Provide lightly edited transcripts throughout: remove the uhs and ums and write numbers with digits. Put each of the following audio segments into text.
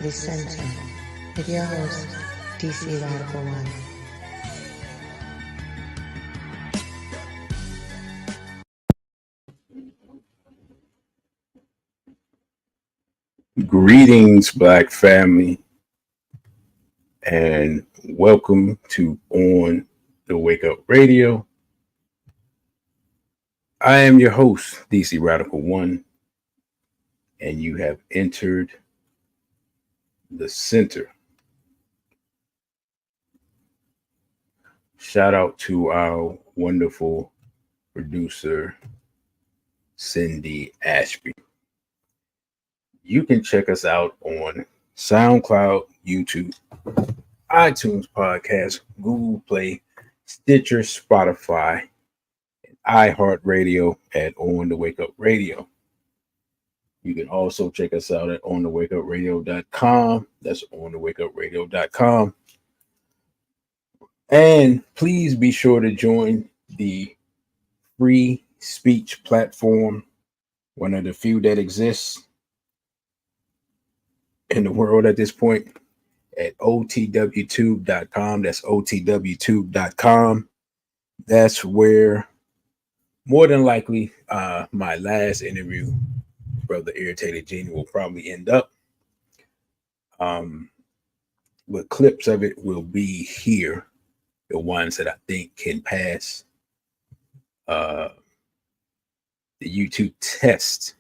The Center, with your host, DC Radical One. Greetings, Black family, and welcome to On the Wake Up Radio. I am your host, DC Radical One, and you have entered the center. Shout out to our wonderful producer, Cindy Ashby. You can check us out on SoundCloud, YouTube, iTunes Podcast, Google Play, Stitcher, Spotify, and iHeartRadio at On the Wake Up Radio. You can also check us out at onthewakeupradio.com. That's onthewakeupradio.com. And please be sure to join the free speech platform, one of the few that exists in the world at this point, at otwtube.com. That's otwtube.com. That's where more than likely my last interview, Brother Irritated Genie, will probably end up. But clips of it will be here, the ones that I think can pass the YouTube test.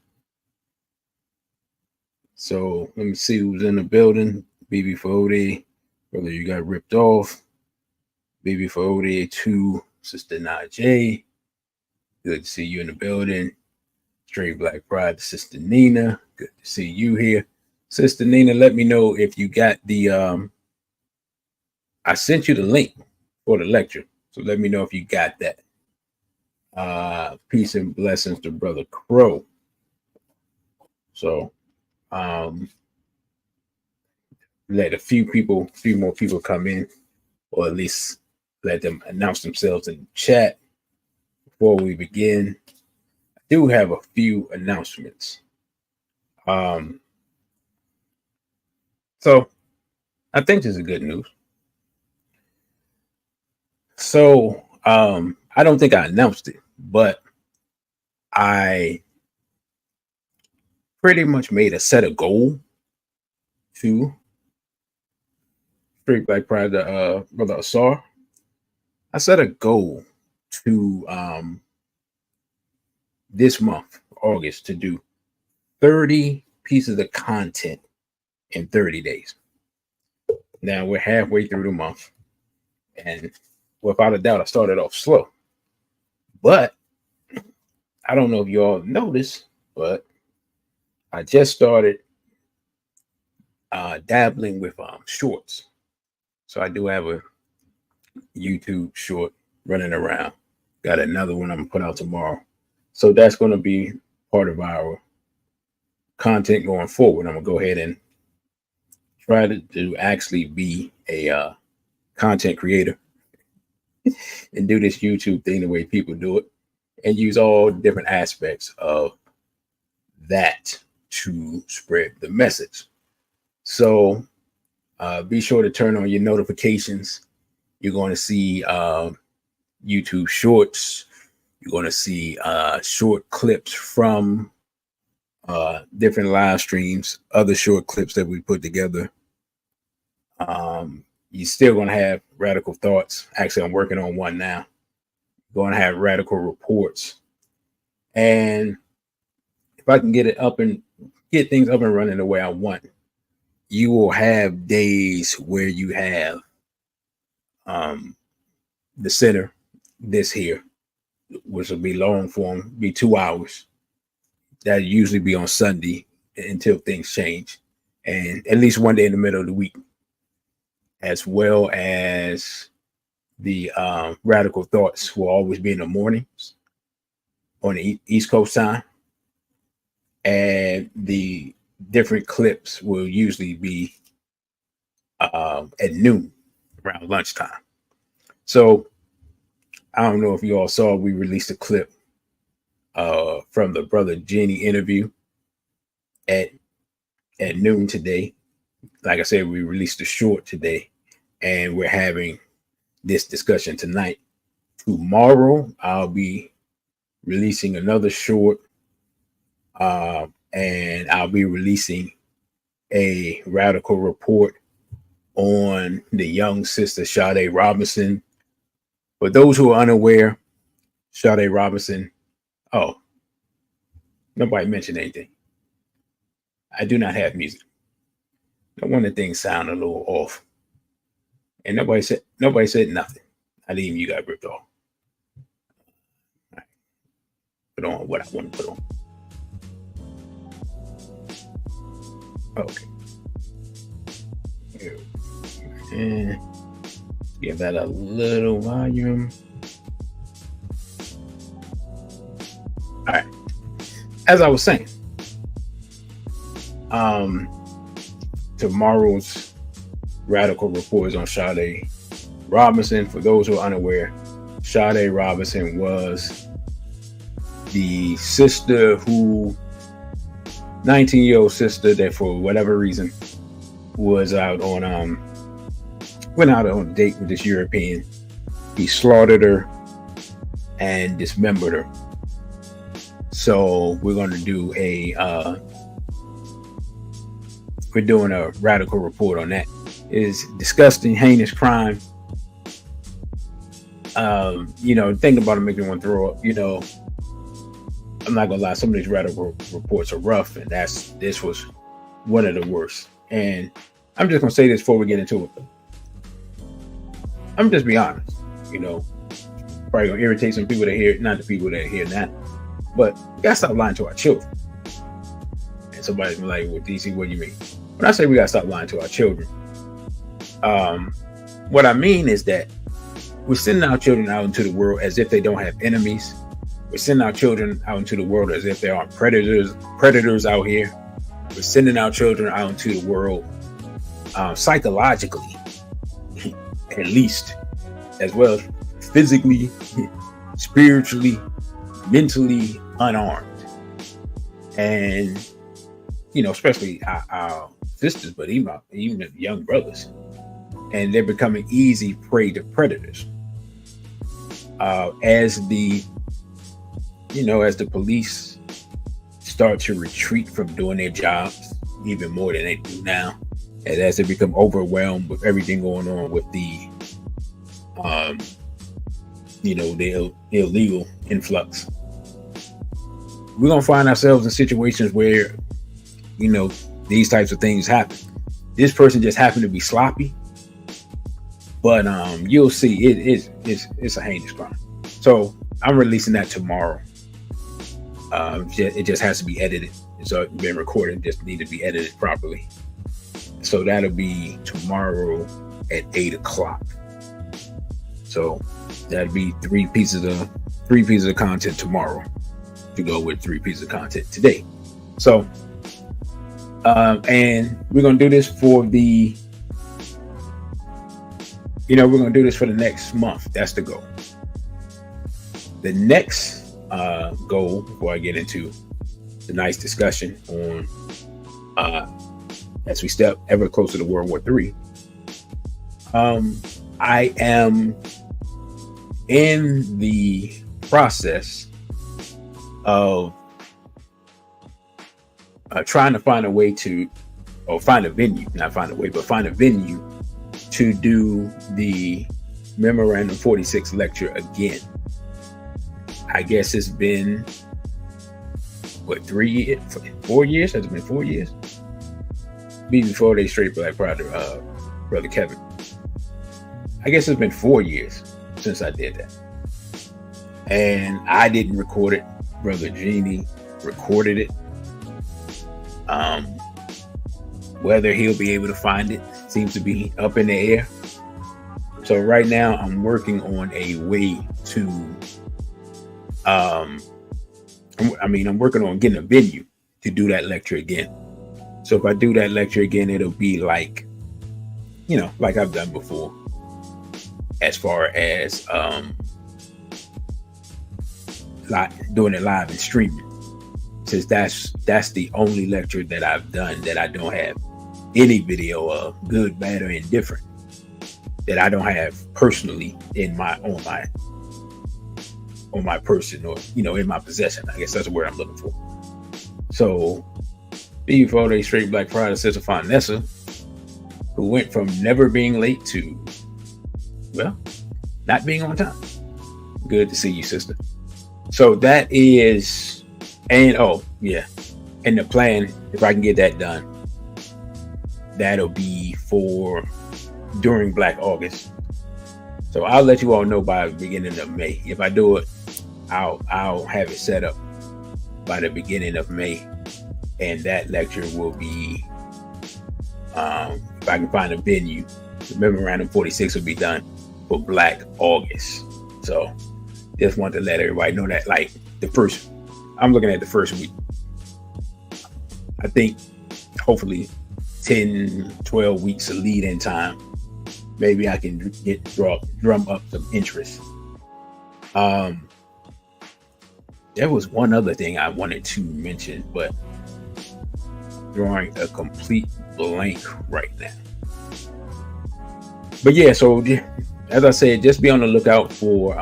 So let me see who's in the building. BB Fode, brother, you got ripped off. BB Fode 2, Sister Najee. Good to see you in the building. Straight Black Pride, Sister Nina. Good to see you here. Sister Nina, let me know if you got the I sent you the link for the lecture. So let me know if you got that. Peace and blessings to Brother Crow. So let a few more people come in, or at least let them announce themselves in the chat before we begin. I do have a few announcements. So I think this is good news. So I don't think I announced it, but I pretty much made a set of goal to Straight Black Pride, Brother Asar. I set a goal to this month, August, to do 30 pieces of content in 30 days. Now we're halfway through the month, and without a doubt, I started off slow. But I don't know if you all noticed, but I just started dabbling with shorts. So I do have a YouTube short running around. Got another one I'm gonna put out tomorrow. So that's going to be part of our content going forward. I'm gonna go ahead and try to actually be a content creator and do this YouTube thing the way people do it, and use all different aspects of that to spread the message. So be sure to turn on your notifications. You're going to see YouTube shorts. You're going to see short clips from different live streams, other short clips that we put together. You're still going to have radical thoughts. Actually, I'm working on one now. Going to have radical reports. And if I can get things up and running the way I want, you will have days where you have the center, this here, which will be long form, be 2 hours. That usually be on Sunday until things change, and at least one day in the middle of the week, as well as the radical thoughts will always be in the mornings on the East Coast time, and the different clips will usually be at noon, around lunchtime. So I don't know if you all saw, we released a clip from the Brother Genie interview at noon today. like I said, we released a short today, and we're having this discussion tonight. Tomorrow, I'll be releasing another short, and I'll be releasing a radical report on the young sister Sade Robinson. For those who are unaware, Sade Robinson, oh, nobody mentioned anything. I do not have music. No wonder things sound a little off. And nobody said nothing. Not even you got ripped off. All right. Put on what I want to put on. Okay. Here. And give that a little volume. All right. As I was saying, tomorrow's radical report is on Sade Robinson. For those who are unaware, Sade Robinson was the sister 19-year-old sister that for whatever reason was went out on a date with this European. He slaughtered her and dismembered her. So we're going to do we're doing a radical report on that. It is disgusting, heinous crime. Think about it, make you want to throw up. I'm not gonna lie, some of these radical reports are rough, and this was one of the worst. And I'm just gonna say this before we get into it. I'm just be honest, probably gonna irritate some people that hear, not the people that hear that, but we gotta stop lying to our children. And somebody's been like, well, DC, what do you mean? When I say we gotta stop lying to our children, what I mean is that we're sending our children out into the world as if they don't have enemies. We're sending our children out into the world as if there aren't predators out here. We're sending our children out into the world psychologically, at least, as well as physically, spiritually, mentally unarmed. And, especially our sisters, but even the young brothers. And they're becoming easy prey to predators. As the police start to retreat from doing their jobs even more than they do now, and as they become overwhelmed with everything going on with the illegal influx, we're gonna find ourselves in situations where these types of things happen. This person just happened to be sloppy, but you'll see it's a heinous crime. So I'm releasing that tomorrow. It just has to be edited. It's been recorded, just need to be edited properly. So that'll be tomorrow at 8:00. So that'll be three pieces of content tomorrow to go with 3 pieces of content today. So and we're gonna do this for the next month. That's the goal. The next goal, before I get into tonight's discussion on as we step ever closer to World War III, I am in the process of trying to find a way to, or find a venue to do the Memorandum 46 lecture again. I guess it's been 4 years? Has it been 4 years? Before they straight Black Brother Kevin. I guess it's been 4 years since I did that. And I didn't record it. Brother Genie recorded it. Whether he'll be able to find it seems to be up in the air. So right now I'm working on a way to I'm working on getting a venue to do that lecture again. So if I do that lecture again, it'll be like I've done before, as far as doing it live and streaming, since that's the only lecture that I've done that I don't have any video of, good, bad, or indifferent, that I don't have personally in my on my person, or in my possession. I guess that's the word I'm looking for. So before they straight Black Friday, Sister Fonessa, who went from never being late to, well, not being on time. Good to see you, sister. So that is, and oh yeah, and the plan, if I can get that done, that'll be for during Black August. So I'll let you all know by the beginning of May. If I do it, I'll have it set up by the beginning of May, and that lecture will be, if I can find a venue, the Memorandum 46 will be done for Black August. So just want to let everybody know that, like, I'm looking at the first week. I think hopefully 10, 12 weeks of lead in time, maybe I can drum up some interest. There was one other thing I wanted to mention, but drawing a complete blank right now. But yeah, so as I said, just be on the lookout for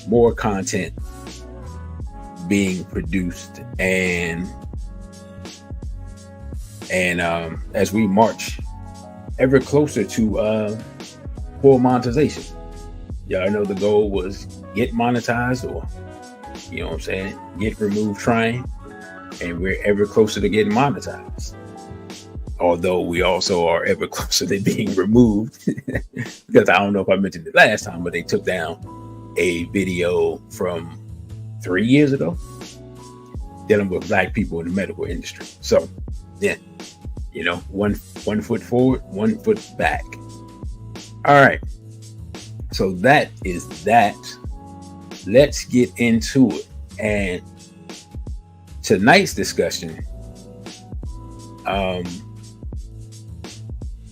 more content being produced, and as we march ever closer to full monetization. Y'all know the goal was get monetized, or what I'm saying, get removed trying, and we're ever closer to getting monetized. Although we also are ever closer to being removed, because I don't know if I mentioned it last time, but they took down a video from 3 years ago dealing with Black people in the medical industry. So yeah, one foot forward, 1 foot back. All right. So that is that. Let's get into it. And tonight's discussion, and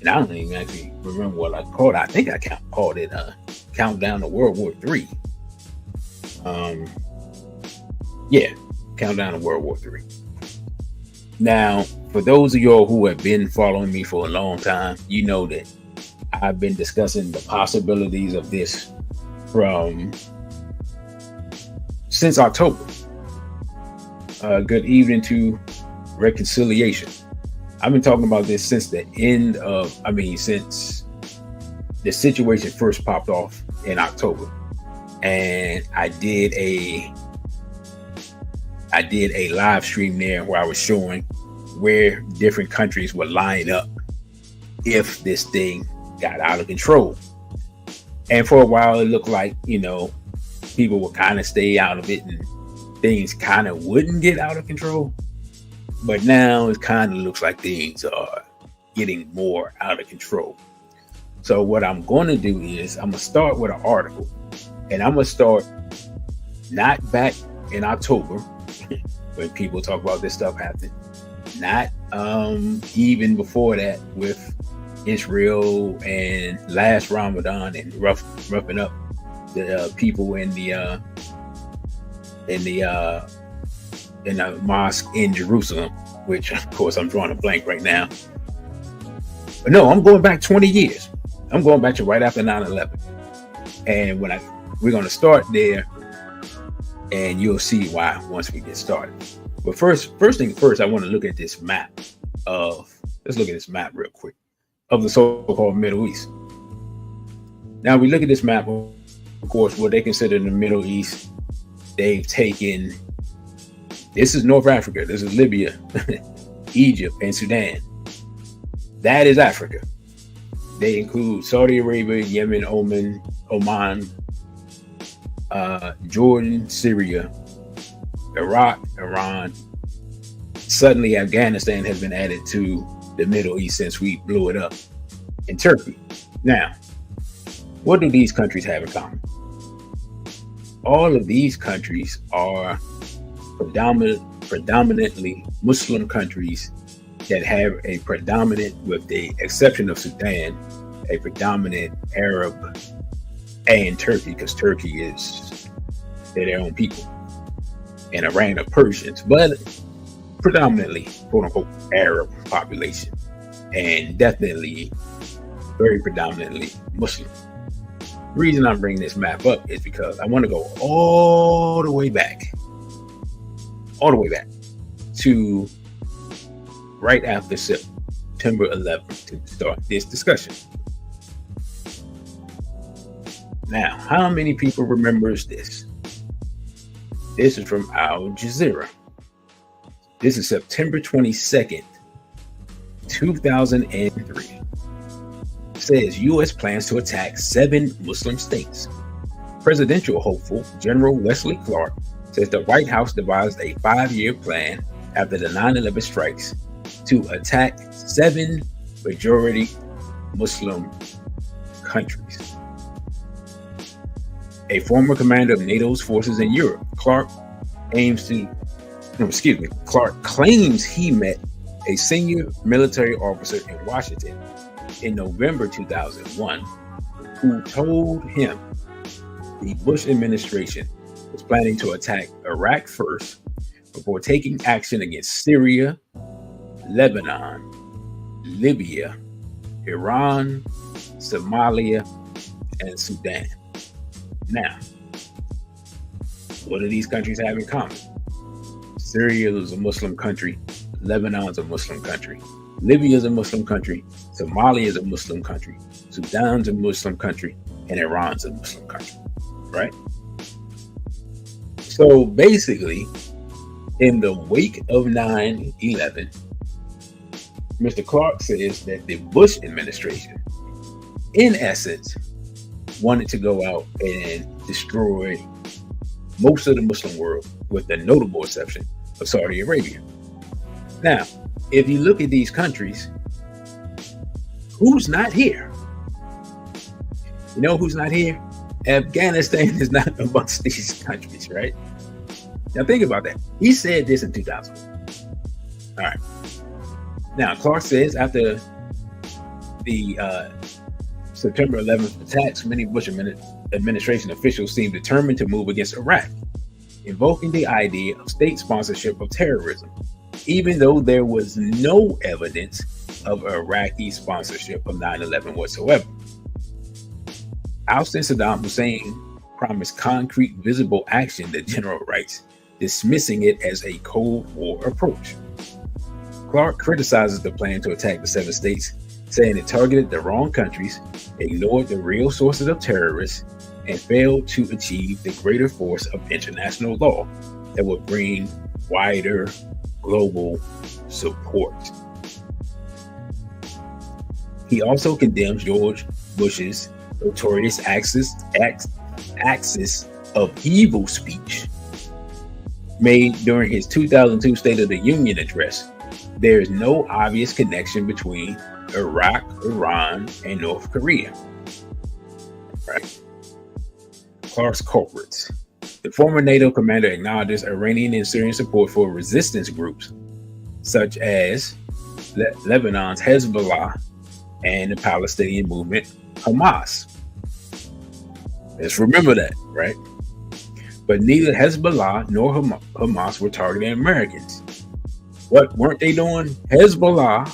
I don't even actually remember what I called it. I think I called it Countdown to World War III. Yeah, Countdown to World War III. Now, for those of y'all who have been following me for a long time, you know that I've been discussing the possibilities of this since October. Good evening to Reconciliation. I've been talking about this since since the situation first popped off in October. And I did a live stream there where I was showing where different countries would line up if this thing got out of control. And for a while it looked like, people would kind of stay out of it and things kind of wouldn't get out of control. But now it kind of looks like things are getting more out of control. So what I'm going to do is I'm going to start with an article, and I'm going to start not back in October when people talk about this stuff happening, not even before that with Israel and last Ramadan and roughing up the people in the mosque in Jerusalem, which of course I'm drawing a blank right now. But no, I'm going back 20 years. I'm going back to right after 9/11, and we're going to start there, and you'll see why once we get started. But first thing first, I want to look at this map let's look at this map real quick of the so-called Middle East. Now we look at this map, of course, what they consider the Middle East. They've taken, this is North Africa, this is Libya, Egypt, and Sudan. That is Africa. They include Saudi Arabia, Yemen, Oman, Jordan, Syria, Iraq, Iran. Suddenly Afghanistan has been added to the Middle East since we blew it up, and Turkey. Now, what do these countries have in common? All of these countries are predominantly Muslim countries that have a predominant, with the exception of Sudan, a predominant Arab, and Turkey, because Turkey they're their own people. and a reign of Persians, but predominantly, quote unquote, Arab population, and definitely very predominantly Muslim. The reason I'm bringing this map up is because I want to go all the way back to right after September 11th to start this discussion. Now, how many people remembers this? This is from Al Jazeera. This is September 22nd, 2003. It says U.S. plans to attack 7 Muslim states. Presidential hopeful General Wesley Clark says the White House devised a 5-year plan after the 9/11 strikes to attack 7 majority Muslim countries. A former commander of NATO's forces in Europe, Clark claims he met a senior military officer in Washington in November 2001 who told him the Bush administration was planning to attack Iraq first before taking action against Syria, Lebanon, Libya, Iran, Somalia, and Sudan. Now, what do these countries have in common? Syria is a Muslim country, Lebanon is a Muslim country, Libya is a Muslim country, Somalia is a Muslim country, Sudan is a Muslim country, and Iran is a Muslim country, right? So basically, in the wake of 9/11, Mr. Clark says that the Bush administration, in essence, wanted to go out and destroy most of the Muslim world, with the notable exception of Saudi Arabia. Now, if you look at these countries, who's not here? You know who's not here? Afghanistan is not amongst these countries, right? Now think about that. He said this in 2000. All right. Now, Clark says after the September 11th attacks, many Bush administration officials seemed determined to move against Iraq, invoking the idea of state sponsorship of terrorism, even though there was no evidence of Iraqi sponsorship of 9/11 whatsoever. Ousting Saddam Hussein promised concrete, visible action, the general writes, dismissing it as a Cold War approach. Clark criticizes the plan to attack the 7 states, saying it targeted the wrong countries, ignored the real sources of terrorists, and failed to achieve the greater force of international law that would bring wider global support. He also condemns George Bush's notorious axis of evil speech made during his 2002 State of the Union address. There is no obvious connection between Iraq, Iran, and North Korea. Right? Clark's culprits. The former NATO commander acknowledges Iranian and Syrian support for resistance groups such as Lebanon's Hezbollah and the Palestinian movement Hamas. Let's remember that, right? But neither Hezbollah nor Hamas were targeting Americans. What weren't they doing? Hezbollah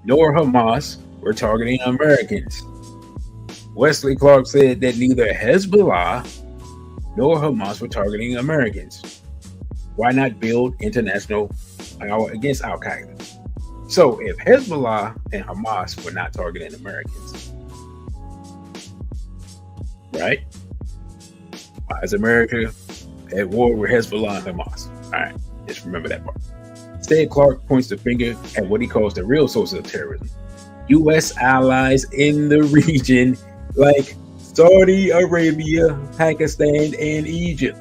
nor Hamas were targeting Americans. Wesley Clark said that neither Hezbollah nor Hamas were targeting Americans. Why not build international power against Al Qaeda? So if Hezbollah and Hamas were not targeting Americans, right? Why is America at war with Hezbollah and Hamas? All right, just remember that part. Instead, Clark points the finger at what he calls the real sources of terrorism. U.S. allies in the region like Saudi Arabia, Pakistan, and Egypt.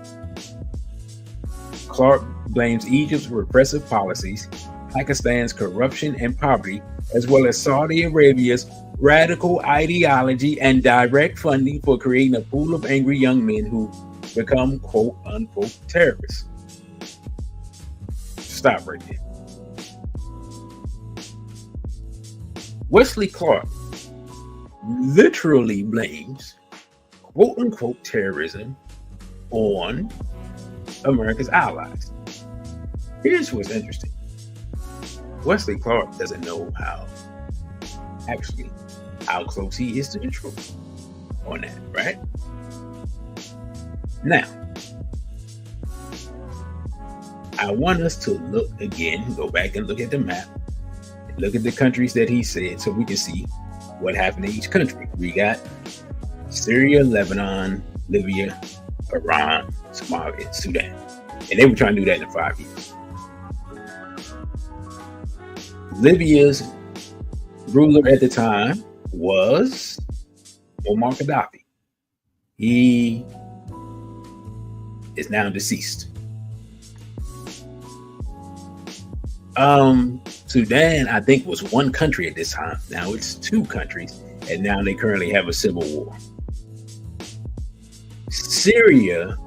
Clark blames Egypt's repressive policies, Pakistan's corruption and poverty, as well as Saudi Arabia's radical ideology and direct funding for creating a pool of angry young men who become quote unquote terrorists. Stop right there. Wesley Clark literally blames quote unquote terrorism on America's allies. Here's what's interesting. Wesley Clark doesn't know how close he is to the truth on that, right? Now, I want us to go back and look at the map, look at the countries that he said so we can see what happened in each country. We got Syria, Lebanon, Libya, Iran, Somalia, Sudan. And they were trying to do that in 5 years. Libya's ruler at the time was Muammar Gaddafi. He is now deceased. Sudan, I think, was one country at this time. Now it's two countries, and now they currently have a civil war. Syria's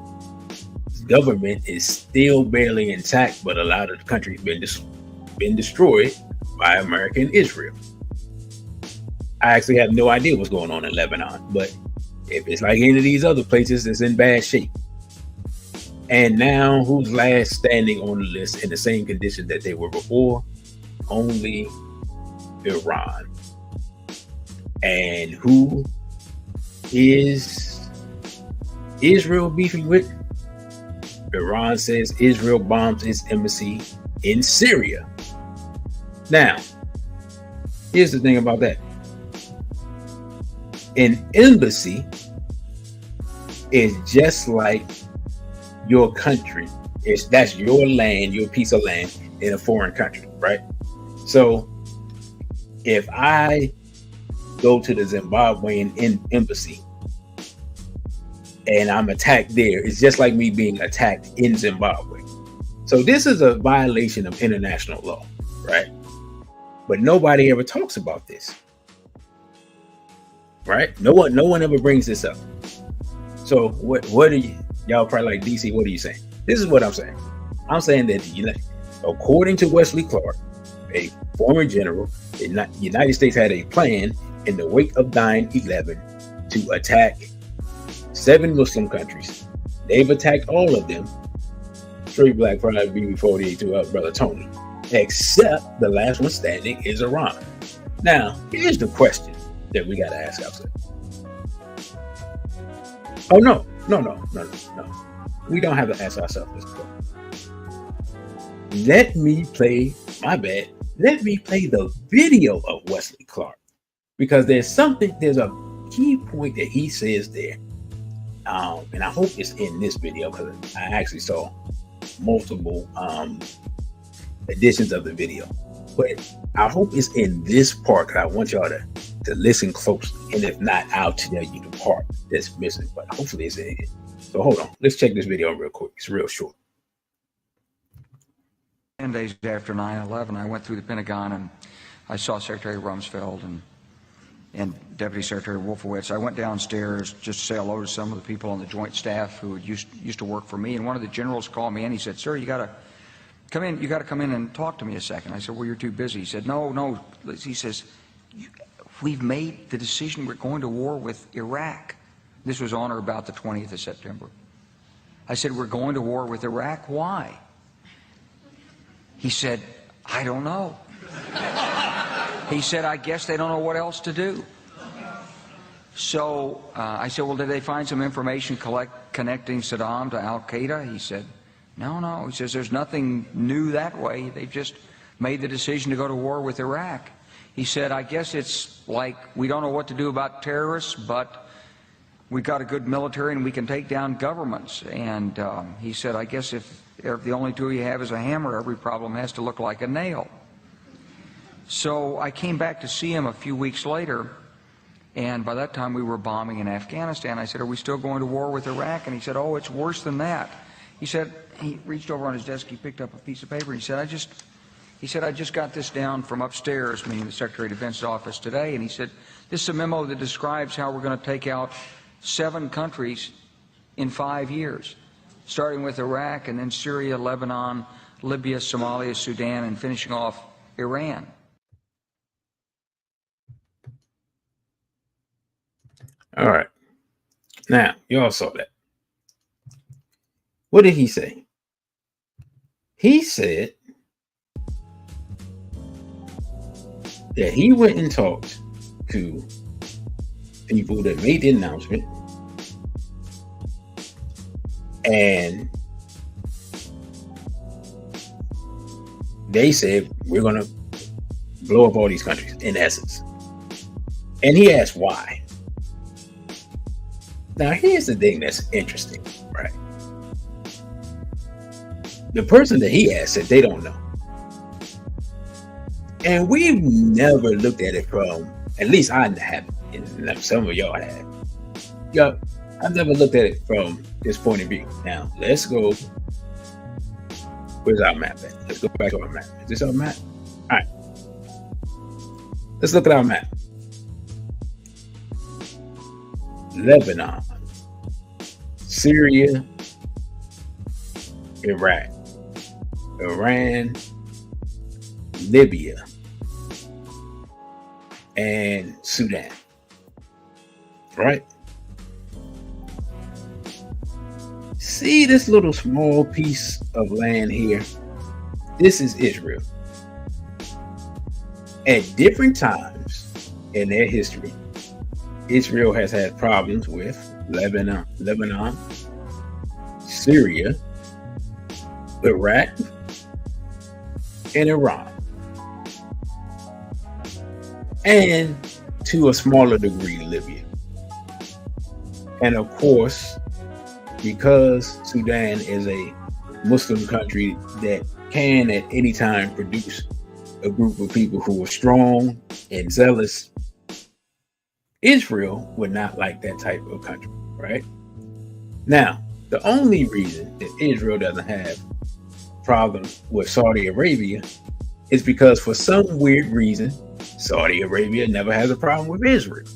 government is still barely intact, but a lot of the country's been destroyed by America and Israel. I actually have no idea what's going on in Lebanon, but if it's like any of these other places, it's in bad shape. And now, who's last standing on the list in the same condition that they were before? Only Iran. And who is Israel beefing with? Iran says Israel bombs its embassy in Syria. Now, here's the thing about that. An embassy is just like your country. That's your land, your piece of land in a foreign country, right? So if I go to the Zimbabwean embassy and I'm attacked there, it's just like me being attacked in Zimbabwe. So this is a violation of international law, right? But nobody ever talks about this, right? No one ever brings this up. So what are y'all probably like, DC, what are you saying? This is what I'm saying. I'm saying that according to Wesley Clark, a former general, the United States had a plan in the wake of 9/11 to attack 7 Muslim countries. They've attacked all of them. Straight Black Pride BB48 to brother Tony, except the last one standing is Iran. Now, here's the question that we got to ask ourselves. Oh, no. We don't have to ask ourselves this question. Let me play the video of Wesley Clark, because there's a key point that he says there. And I hope it's in this video, because I actually saw multiple editions of the video. But I hope it's in this part, because I want y'all to listen closely. And if not, I'll tell you the part that's missing. But hopefully it's in it. So hold on. Let's check this video real quick. It's real short. 10 days after 9/11, I went through the Pentagon and I saw Secretary Rumsfeld and Deputy Secretary Wolfowitz. I went downstairs just to say hello to some of the people on the Joint Staff who used to work for me. And one of the generals called me in. He said, "Sir, you got to come in. You got to come in and talk to me a second." I said, "Well, you're too busy." He said, "No." He says, "We've made the decision. We're going to war with Iraq." This was on or about the 20th of September. I said, "We're going to war with Iraq. Why?" He said, "I don't know." He said, "I guess they don't know what else to do." So I said, "Well, did they find some information connecting Saddam to Al-Qaeda?" He said, No. He says, "There's nothing new that way. They've just made the decision to go to war with Iraq." He said, "I guess it's like we don't know what to do about terrorists, but we've got a good military and we can take down governments." And he said, "I guess if the only tool you have is a hammer, every problem has to look like a nail." So I came back to see him a few weeks later, and by that time we were bombing in Afghanistan. I said, "Are we still going to war with Iraq?" And he said, "Oh, it's worse than that." He said, he reached over on his desk, he picked up a piece of paper, and he said, I just got this down from upstairs," meaning the Secretary of Defense's office today, and he said, "This is a memo that describes how we're going to take out 7 countries in 5 years, starting with Iraq and then Syria, Lebanon, Libya, Somalia, Sudan, and finishing off Iran." All right. Now, you all saw that. What did he say? He said that he went and talked to people that made the announcement, and they said, we're going to blow up all these countries, in essence. And he asked why. Now, here's the thing that's interesting, right? The person that he asked said they don't know. And we've never looked at it from, at least I haven't, and some of y'all have. Yo, I've never looked at it from this point of view. Now, let's go. Where's our map at? Let's go back to our map. Is this our map? All right. Let's look at our map. Lebanon, Syria, Iraq, Iran, Libya, and Sudan. Right? See this little small piece of land here? This is Israel. At different times in their history, Israel has had problems with Lebanon, Syria, Iraq, and Iran. And to a smaller degree, Libya. And of course, because Sudan is a Muslim country that can at any time produce a group of people who are strong and zealous, Israel would not like that type of country, right? Now, the only reason that Israel doesn't have problems with Saudi Arabia is because for some weird reason, Saudi Arabia never has a problem with Israel.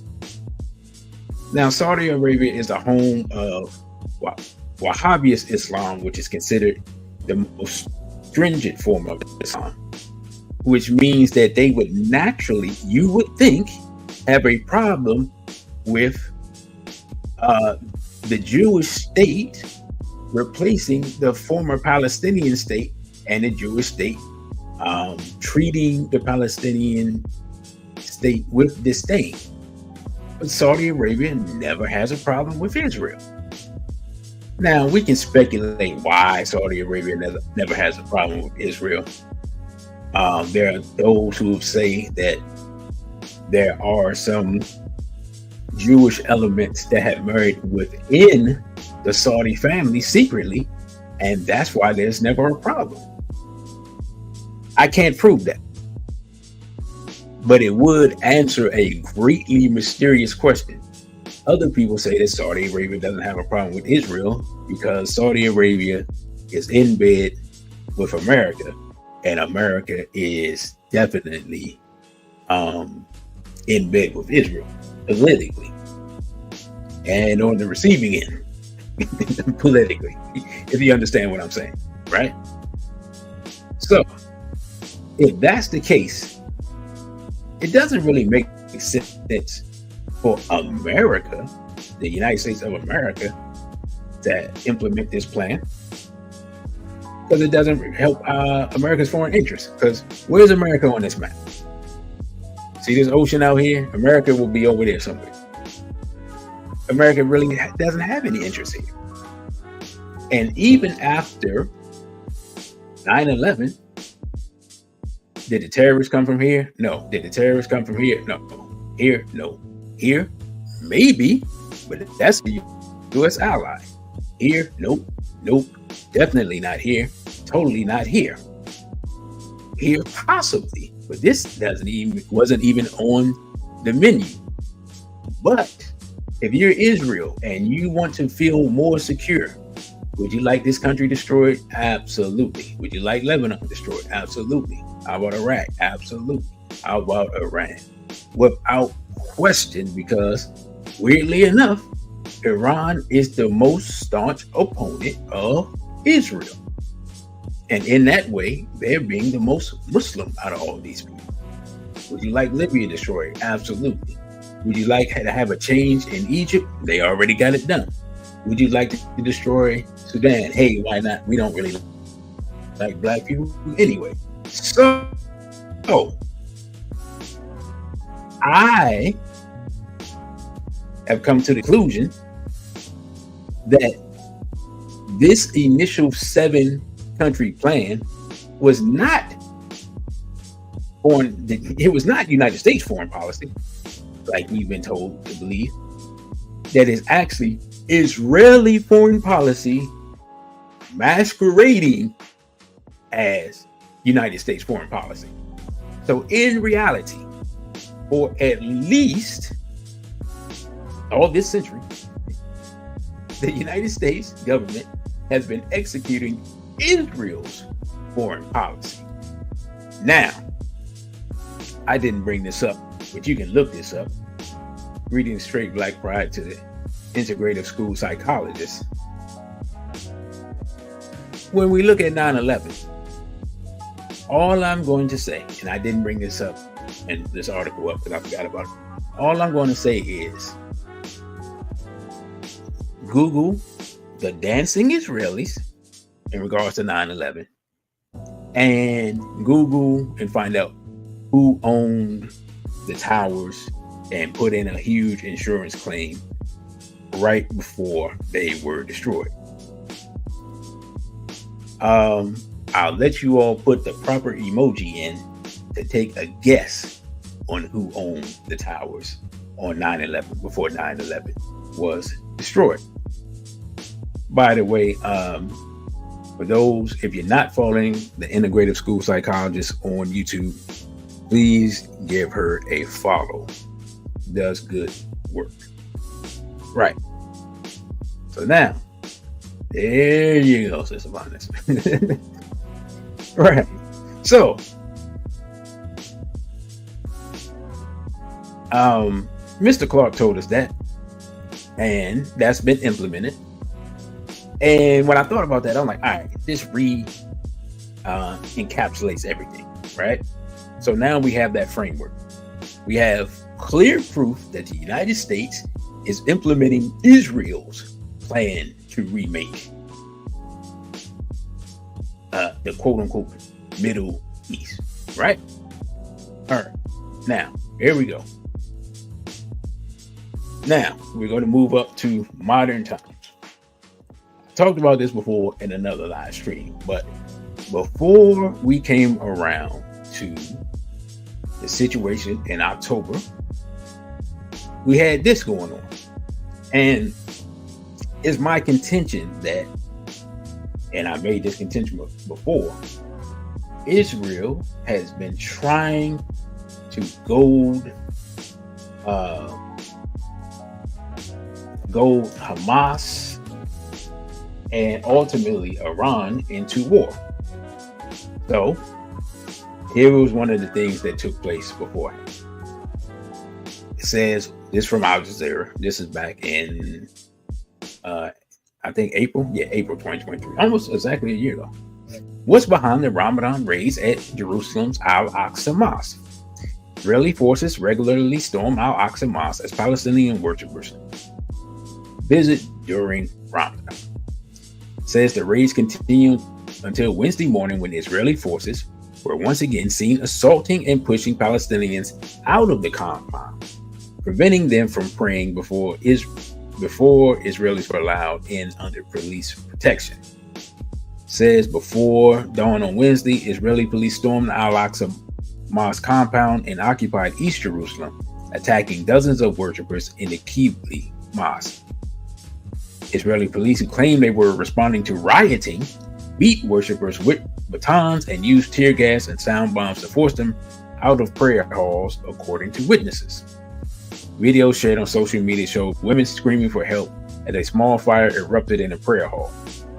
Now, Saudi Arabia is the home of Wahhabist Islam, which is considered the most stringent form of Islam, which means that they would naturally, you would think, have a problem with the Jewish state replacing the former Palestinian state and the Jewish state treating the Palestinian state with disdain. But Saudi Arabia never has a problem with Israel. Now, we can speculate why Saudi Arabia never has a problem with Israel. There are those who say that there are some Jewish elements that have married within the Saudi family secretly, and that's why there's never a problem. I can't prove that, but it would answer a greatly mysterious question. Other people say that Saudi Arabia doesn't have a problem with Israel because Saudi Arabia is in bed with America, and America is definitely in bed with Israel politically and on the receiving end politically, if you understand what I'm saying, right? So if that's the case, it doesn't really make sense for America, the United States of America, to implement this plan, because it doesn't help America's foreign interests. Because where's America on this map? See this ocean out here? America will be over there somewhere. America really doesn't have any interest here. And even after 9/11, did the terrorists come from here? No. Did the terrorists come from here? No. Here? No. Here? Maybe, but that's the U.S. ally. Here? Nope. Nope. Definitely not here. Totally not here. Here, possibly, but this wasn't even on the menu. But if you're Israel and you want to feel more secure, would you like this country destroyed? Absolutely. Would you like Lebanon destroyed? Absolutely. How about Iraq? Absolutely. How about Iran? Without question, because weirdly enough, Iran is the most staunch opponent of Israel. And in that way, they're being the most Muslim out of all these people. Would you like Libya destroyed? Absolutely. Would you like to have a change in Egypt? They already got it done. Would you like to destroy Sudan? Hey, why not? We don't really like black people anyway. So I have come to the conclusion that this initial 7-country plan was not it was not United States foreign policy, like we've been told to believe. That is actually Israeli foreign policy masquerading as United States foreign policy. So in reality, for at least all this century, the United States government has been executing Israel's foreign policy. Now, I didn't bring this up, but you can look this up. Reading Straight Black Pride to the integrative school psychologist. When we look at 9/11, all I'm going to say, and I didn't bring this up in this article up because I forgot about it. All I'm going to say is Google the dancing Israelis in regards to 9/11 and Google and find out who owned the towers and put in a huge insurance claim right before they were destroyed. I'll let you all put the proper emoji in to take a guess on who owned the towers on 9/11 before 9/11 was destroyed. By the way, for those, if you're not following the integrative school psychologist on YouTube, please give her a follow. Does good work. Right. So now, there you go, Sister Bonus. Right. So, Mr. Clark told us that, and that's been implemented. And when I thought about that, I'm like, all right, this encapsulates everything, right? So now we have that framework. We have clear proof that the United States is implementing Israel's plan to remake the quote-unquote Middle East, right? All right. Now, here we go. Now, we're going to move up to modern times. I talked about this before in another live stream, but before we came around to the situation in October, we had this going on. And it's my contention that, and I made this contention before, Israel has been trying to goad Hamas and ultimately Iran into war. So here was one of the things that took place beforehand. It says, this from Al Jazeera. This is back in, I think April. Yeah, April 2023. Almost exactly a year ago. What's behind the Ramadan raids at Jerusalem's Al-Aqsa Mosque? Israeli forces regularly storm Al-Aqsa Mosque as Palestinian worshippers visit during Ramadan. It says the raids continued until Wednesday morning when Israeli forces were once again seen assaulting and pushing Palestinians out of the compound, preventing them from praying before Israelis were allowed in under police protection. It says before dawn on Wednesday, Israeli police stormed the Al-Aqsa Mosque compound and occupied East Jerusalem, attacking dozens of worshippers in the Kibli Mosque. Israeli police, who claimed they were responding to rioting, beat worshippers with batons and used tear gas and sound bombs to force them out of prayer halls, according to witnesses. Videos shared on social media showed women screaming for help as a small fire erupted in a prayer hall.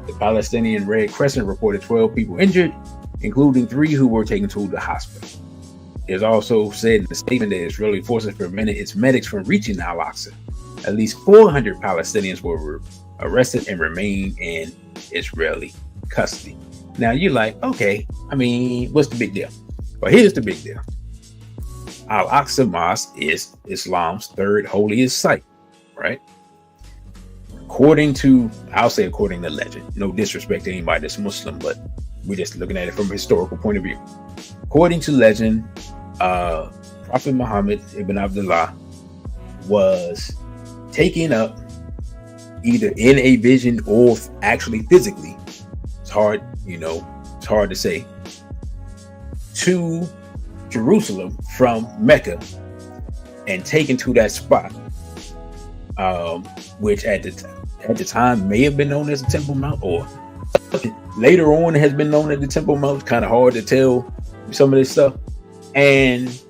The Palestinian Red Crescent reported 12 people injured, including 3 who were taken to the hospital. It is also said in the statement that Israeli forces prevented its medics from reaching Al-Aqsa. At least 400 Palestinians were arrested and remain in Israeli custody. Now you're like, okay, I mean, what's the big deal? Well, here's the big deal. Al-Aqsa Mosque is Islam's third holiest site, right? According to legend, no disrespect to anybody that's Muslim, but We're just looking at it from a historical point of view. According to legend, Prophet Muhammad ibn Abdullah was taken up either in a vision or actually physically. It's hard, it's hard to say, to Jerusalem from Mecca and taken to that spot, which at the time may have been known as the Temple Mount, or later on has been known as the Temple Mount. Kind of hard to tell some of this stuff. And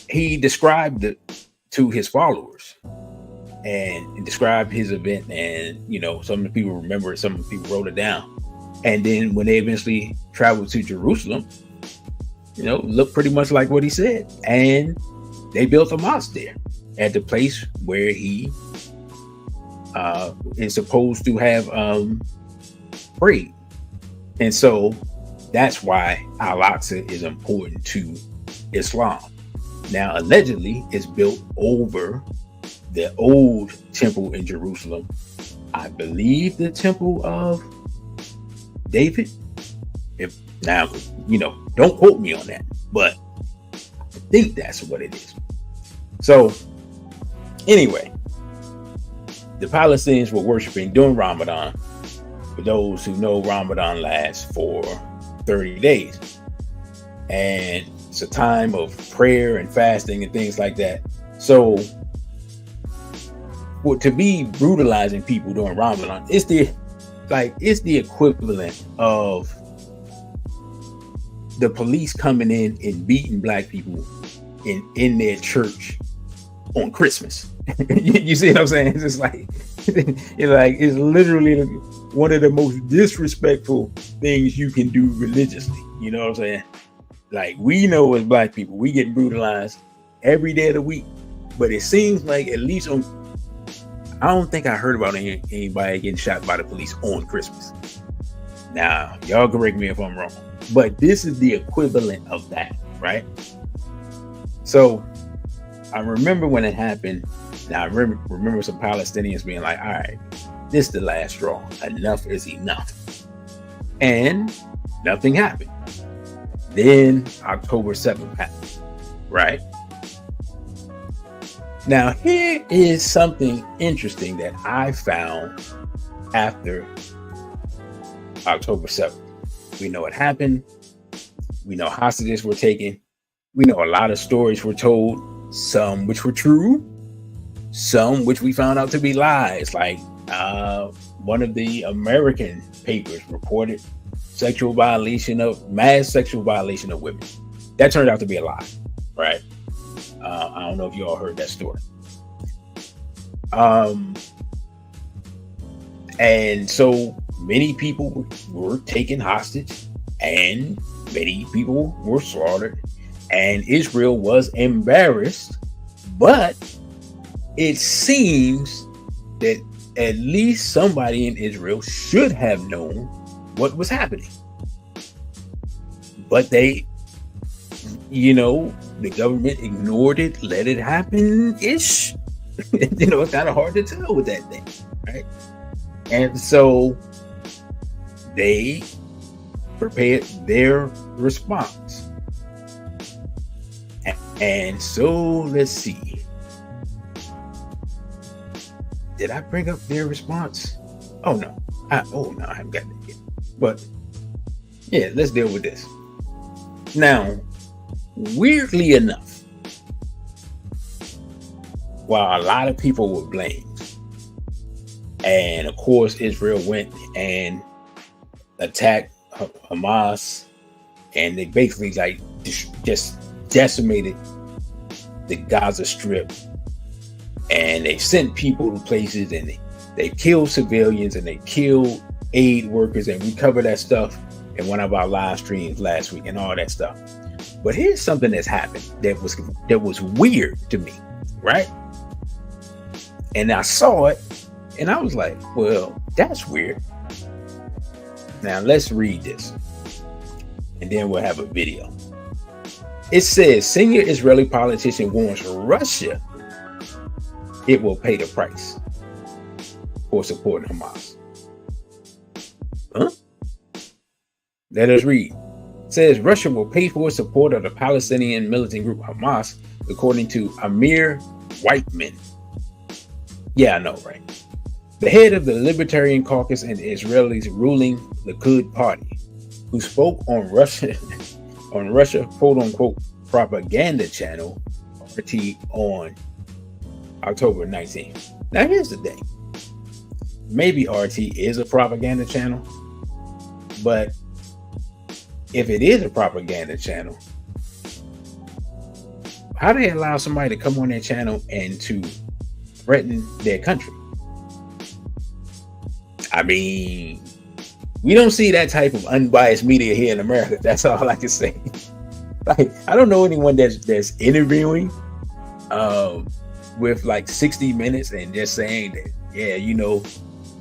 he described it to his followers and described his event. And, some of the people remember it, some of the people wrote it down. And then when they eventually traveled to Jerusalem, looked pretty much like what he said. And they built a mosque there at the place where he is supposed to have prayed. And so that's why Al-Aqsa is important to Islam. Now, allegedly, it's built over the old temple in Jerusalem. I believe the temple of David. Now, don't quote me on that, but I think that's what it is. So, anyway, the Palestinians were worshiping during Ramadan. For those who know, Ramadan lasts for 30 days. And it's a time of prayer and fasting and things like that. So, to be brutalizing people during Ramadan, it's the equivalent of the police coming in and beating black people in their church on Christmas. You see what I'm saying? It's just it's literally one of the most disrespectful things you can do religiously. You know what I'm saying? Like, we know as black people, we get brutalized every day of the week, but it seems like at least I don't think I heard about anybody getting shot by the police on Christmas. Now, y'all correct me if I'm wrong, but this is the equivalent of that, right? So I remember when it happened. Now I remember some Palestinians being like, all right, this is the last straw. Enough is enough. And nothing happened. Then October 7th happened, right? Now, here is something interesting that I found after October 7th. We know what happened. We know hostages were taken. We know a lot of stories were told, some which were true, some which we found out to be lies. Like one of the American papers reported mass sexual violation of women. That turned out to be a lie, right? I don't know if you all heard that story. And so many people were taken hostage and many people were slaughtered, and Israel was embarrassed, but it seems that at least somebody in Israel should have known what was happening. But they, the government ignored it, let it happen-ish. It's kind of hard to tell with that thing, right? And so they prepared their response. And so let's see. Did I bring up their response? Oh no, I haven't gotten it yet. But yeah, let's deal with this. Now, weirdly enough, while a lot of people were blamed, and of course Israel went and attacked Hamas, and they basically just decimated the Gaza Strip, and they sent people to places, and they killed civilians, and they killed aid workers, and we covered that stuff in one of our live streams last week and all that stuff. But here's something that's happened that was weird to me, right? And I saw it and I was like, well, that's weird. Now let's read this and then we'll have a video. It says, senior Israeli politician warns Russia it will pay the price for supporting Hamas. Huh? Let us read. It says Russia will pay for support of the Palestinian militant group Hamas, according to Amir Whiteman. Yeah, I know, right? The head of the Libertarian Caucus and Israelis ruling Likud party, who spoke on Russia quote unquote propaganda channel RT on October 19th. Now here's the thing. Maybe RT is a propaganda channel, but if it is a propaganda channel, how do they allow somebody to come on their channel and to threaten their country? I mean, we don't see that type of unbiased media here in America. That's all I can say. Like, I don't know anyone that's interviewing with like 60 minutes and just saying that, yeah, you know,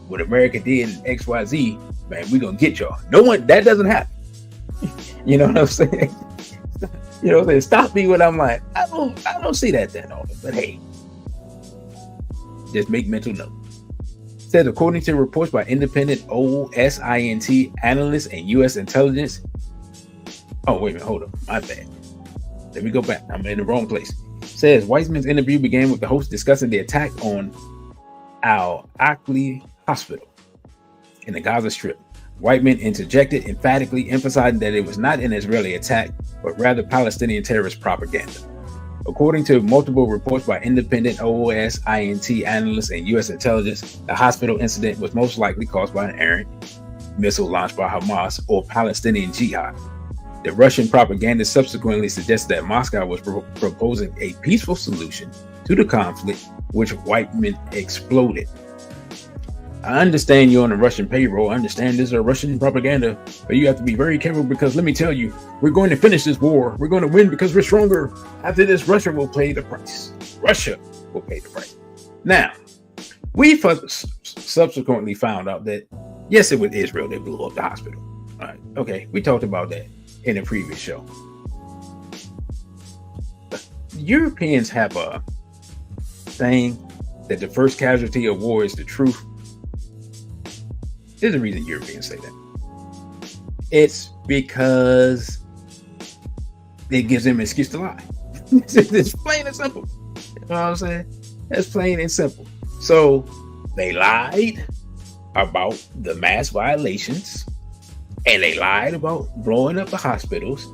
what America did in XYZ, man, we're gonna get y'all. No one, that doesn't happen. You know what I'm saying? You know, they stop me when I'm like, I don't see that often. But hey, just make mental note. Said according to reports by independent OSINT analysts and U.S. intelligence. Oh, wait a minute, hold up. My bad. Let me go back. I'm in the wrong place. Says Weissman's interview began with the host discussing the attack on Al-Aqli Hospital in the Gaza Strip. Whiteman interjected, emphatically emphasizing that it was not an Israeli attack, but rather Palestinian terrorist propaganda. According to multiple reports by independent OSINT analysts and U.S. intelligence, the hospital incident was most likely caused by an errant missile launched by Hamas or Palestinian Jihad. The Russian propaganda subsequently suggested that Moscow was proposing a peaceful solution to the conflict, which Whiteman exploded. I understand you're on the Russian payroll. I understand this is a Russian propaganda, but you have to be very careful because let me tell you, we're going to finish this war. We're going to win because we're stronger. After this, Russia will pay the price. Russia will pay the price. Now, we subsequently found out that, yes, it was Israel that blew up the hospital. All right. Okay. We talked about that in a previous show. But Europeans have a saying that the first casualty of war is the truth. There's a reason Europeans say that. It's because it gives them an excuse to lie. It's plain and simple. You know what I'm saying? That's plain and simple. So they lied about the mass violations and they lied about blowing up the hospitals.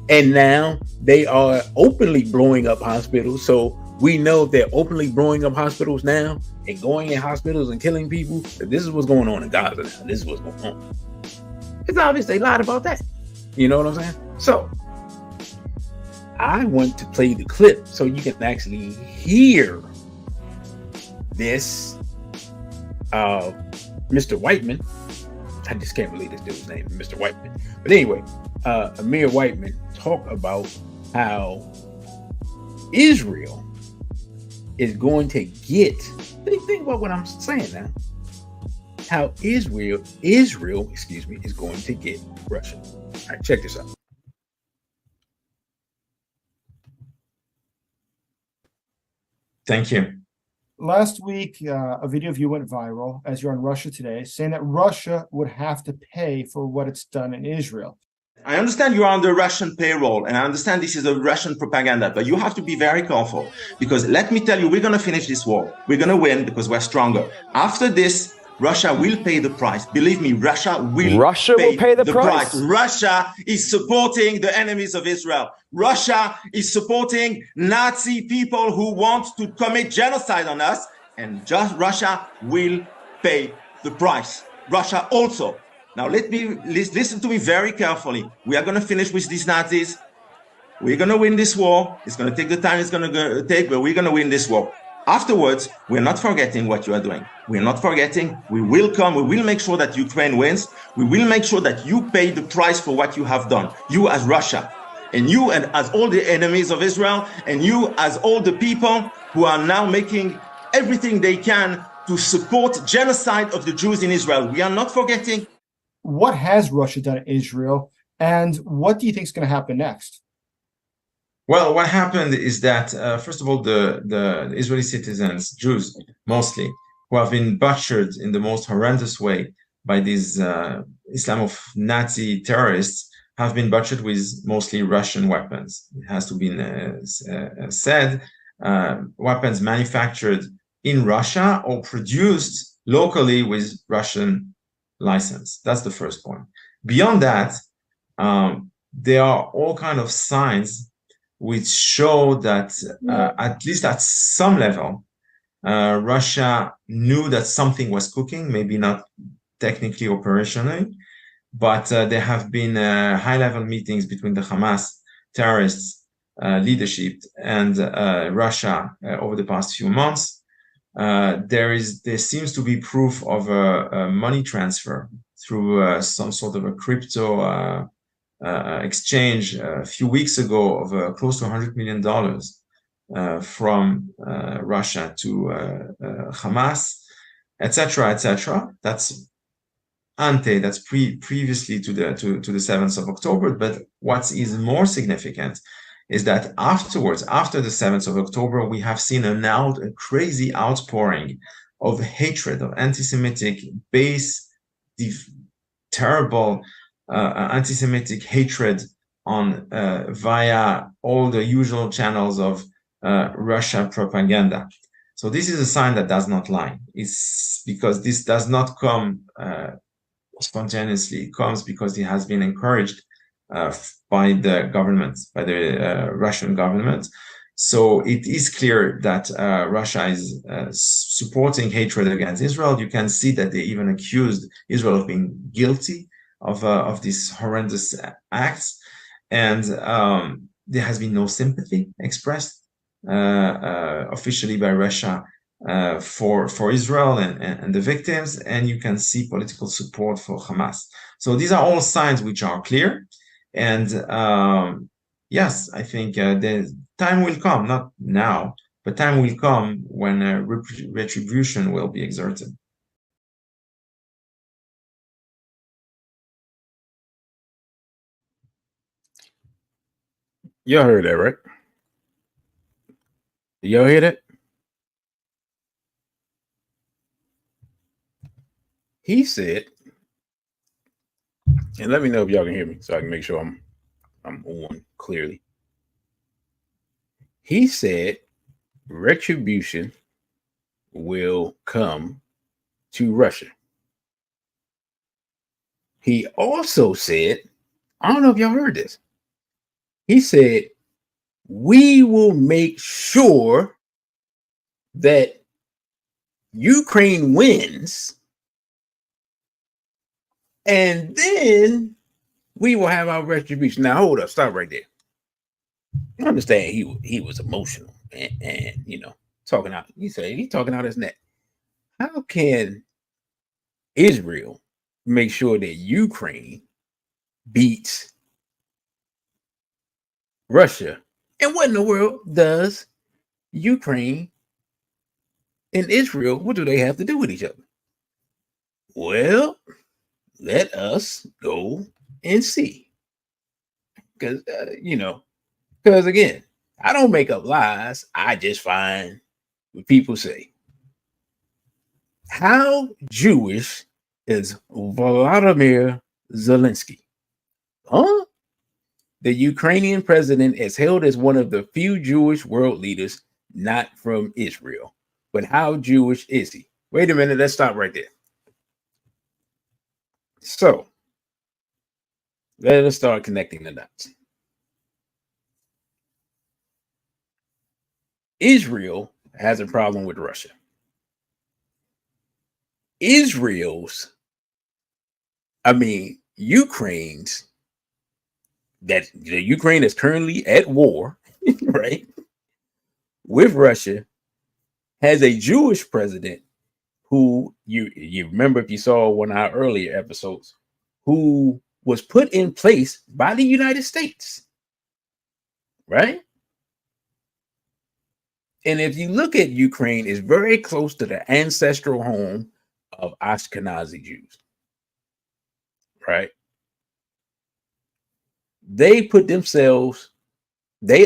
And now they are openly blowing up hospitals. So we know if they're openly blowing up hospitals now and going in hospitals and killing people, that this is what's going on in Gaza now. This is what's going on. It's obvious they lied about that. You know what I'm saying? So I want to play the clip so you can actually hear this Mr. Whiteman. I just can't believe this dude's name, Mr. Whiteman. But anyway, Amir Whiteman talk about how Israel is going to get, think about what I'm saying now, how Israel, is going to get Russia. All right, check this out. Thank you. Last week, a video of you went viral as you're on Russia Today, saying that Russia would have to pay for what it's done in Israel. I understand you're on the Russian payroll, and I understand this is a Russian propaganda, but you have to be very careful because let me tell you, we're going to finish this war. We're going to win because we're stronger. After this, Russia will pay the price. Believe me, Russia will pay the price. Russia is supporting the enemies of Israel. Russia is supporting Nazi people who want to commit genocide on us, and just Russia will pay the price. Russia also. Now, listen to me very carefully. We are going to finish with these Nazis. We're going to win this war. It's going to take the time it's going to take, but we're going to win this war. Afterwards, we're not forgetting what you are doing. We're not forgetting. We will come. We will make sure that Ukraine wins. We will make sure that you pay the price for what you have done. You as Russia, and you and as all the enemies of Israel, and you as all the people who are now making everything they can to support genocide of the Jews in Israel. We are not forgetting. What has Russia done in Israel, and what do you think is going to happen next? Well, what happened is that, first of all, the Israeli citizens, Jews mostly, who have been butchered in the most horrendous way by these Islamoph-Nazi terrorists have been butchered with mostly Russian weapons. It has to be said, weapons manufactured in Russia or produced locally with Russian license. That's the first point. Beyond that, there are all kinds of signs which show that at least at some level, Russia knew that something was cooking, maybe not technically operationally, but there have been high-level meetings between the Hamas terrorists leadership and Russia over the past few months. There seems to be proof of a money transfer through some sort of a crypto exchange a few weeks ago of close to $100 million from Russia to Hamas, etc., etc. That's ante. That's previously to the 7th of October. But what's even more significant is that afterwards, after the 7th of October, we have seen a crazy outpouring of hatred, of anti-Semitic base, terrible anti-Semitic hatred on via all the usual channels of Russia propaganda. So this is a sign that does not lie. It's because this does not come spontaneously. It comes because it has been encouraged by the government, by the Russian government. So it is clear that Russia is supporting hatred against Israel. You can see that they even accused Israel of being guilty of these horrendous acts. And there has been no sympathy expressed officially by Russia for Israel and the victims, and you can see political support for Hamas. So these are all signs which are clear. And yes, I think the time will come, not now, but time will come when retribution will be exerted. Y'all heard that, right? Y'all hear that? He said, and let me know if y'all can hear me so I can make sure I'm on clearly. He said retribution will come to Russia. He also said, I don't know if y'all heard this. He said, we will make sure that Ukraine wins, and then we will have our retribution. Now, hold up, stop right there. I understand he was emotional and you know, talking out. He said he's talking out his neck. How can Israel make sure that Ukraine beats Russia? And what in the world does Ukraine and Israel, what do they have to do with each other? Well, let us go and see. Because, you know, because again, I don't make up lies. I just find what people say. How Jewish is Volodymyr Zelensky? Huh? The Ukrainian president is hailed as one of the few Jewish world leaders not from Israel. But how Jewish is he? Wait a minute, let's stop right there. So, let us start connecting the dots. Israel has a problem with Russia. Ukraine's, that the Ukraine is currently at war, right, with Russia, has a Jewish president who you remember, if you saw one of our earlier episodes, who was put in place by the United States, right? And if you look at Ukraine, it's very close to the ancestral home of Ashkenazi Jews, right? They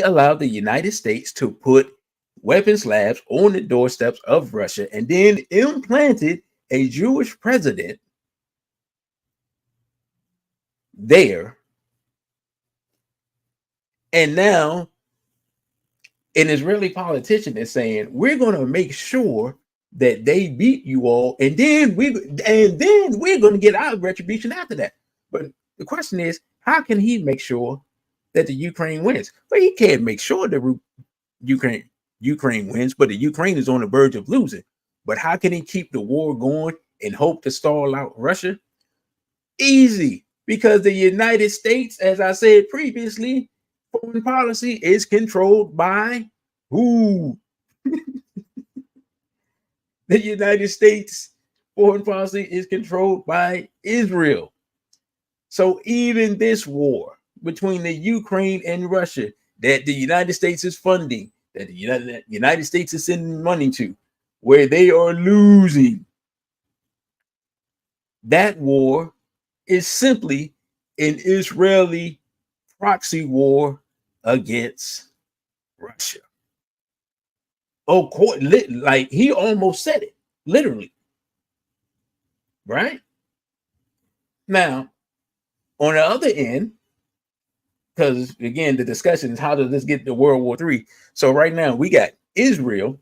allowed the United States to put weapons labs on the doorsteps of Russia and then implanted a Jewish president there. And now an Israeli politician is saying, we're going to make sure that they beat you all, and then we're going to get our retribution after that. But the question is, how can he make sure that the Ukraine wins? Well, he can't make sure the Ukraine wins, but the Ukraine is on the verge of losing. But how can he keep the war going and hope to stall out Russia? Easy, because the United States, as I said previously, foreign policy is controlled by who? The United States foreign policy is controlled by Israel. So even this war between the Ukraine and Russia that the United States is funding, that the United States is sending money to, where they are losing, that war is simply an Israeli proxy war against Russia. Oh, like he almost said it, literally. Right? Now, on the other end, because again, the discussion is how does this get to World War III? So right now we got Israel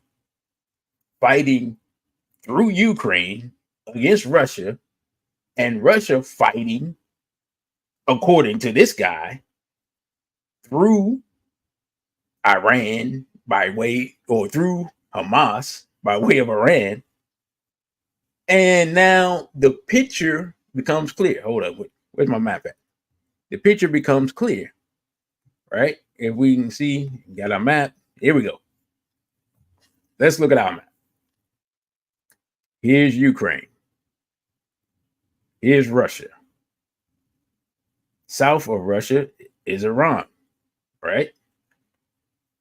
fighting through Ukraine against Russia, and Russia fighting, according to this guy, through Iran by way, or through Hamas by way of Iran. And now the picture becomes clear. Hold up, where's my map at? The picture becomes clear, right? If we can see, got our map. Here we go. Let's look at our map. Here's Ukraine. Here's Russia. South of Russia is Iran, right?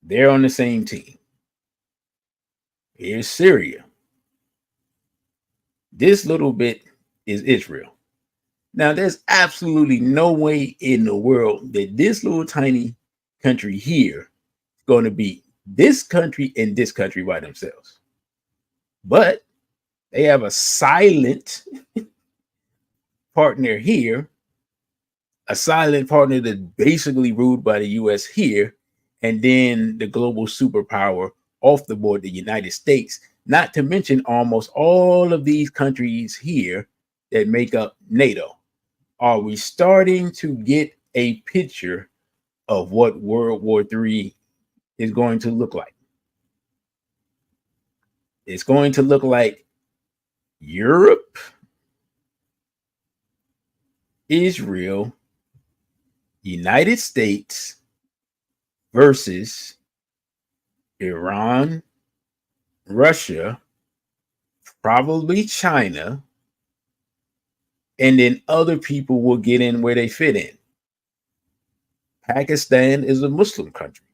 They're on the same team. Here's Syria. This little bit is Israel. Now, there's absolutely no way in the world that this little tiny country here is going to beat this country and this country by themselves. But they have a silent partner here, a silent partner that's basically ruled by the US here, and then the global superpower off the board, the United States, not to mention almost all of these countries here that make up NATO. Are we starting to get a picture of what World War III is going to look like? It's going to look like Europe, Israel, United States versus Iran, Russia, probably China, and then other people will get in where they fit in. Pakistan is a Muslim country.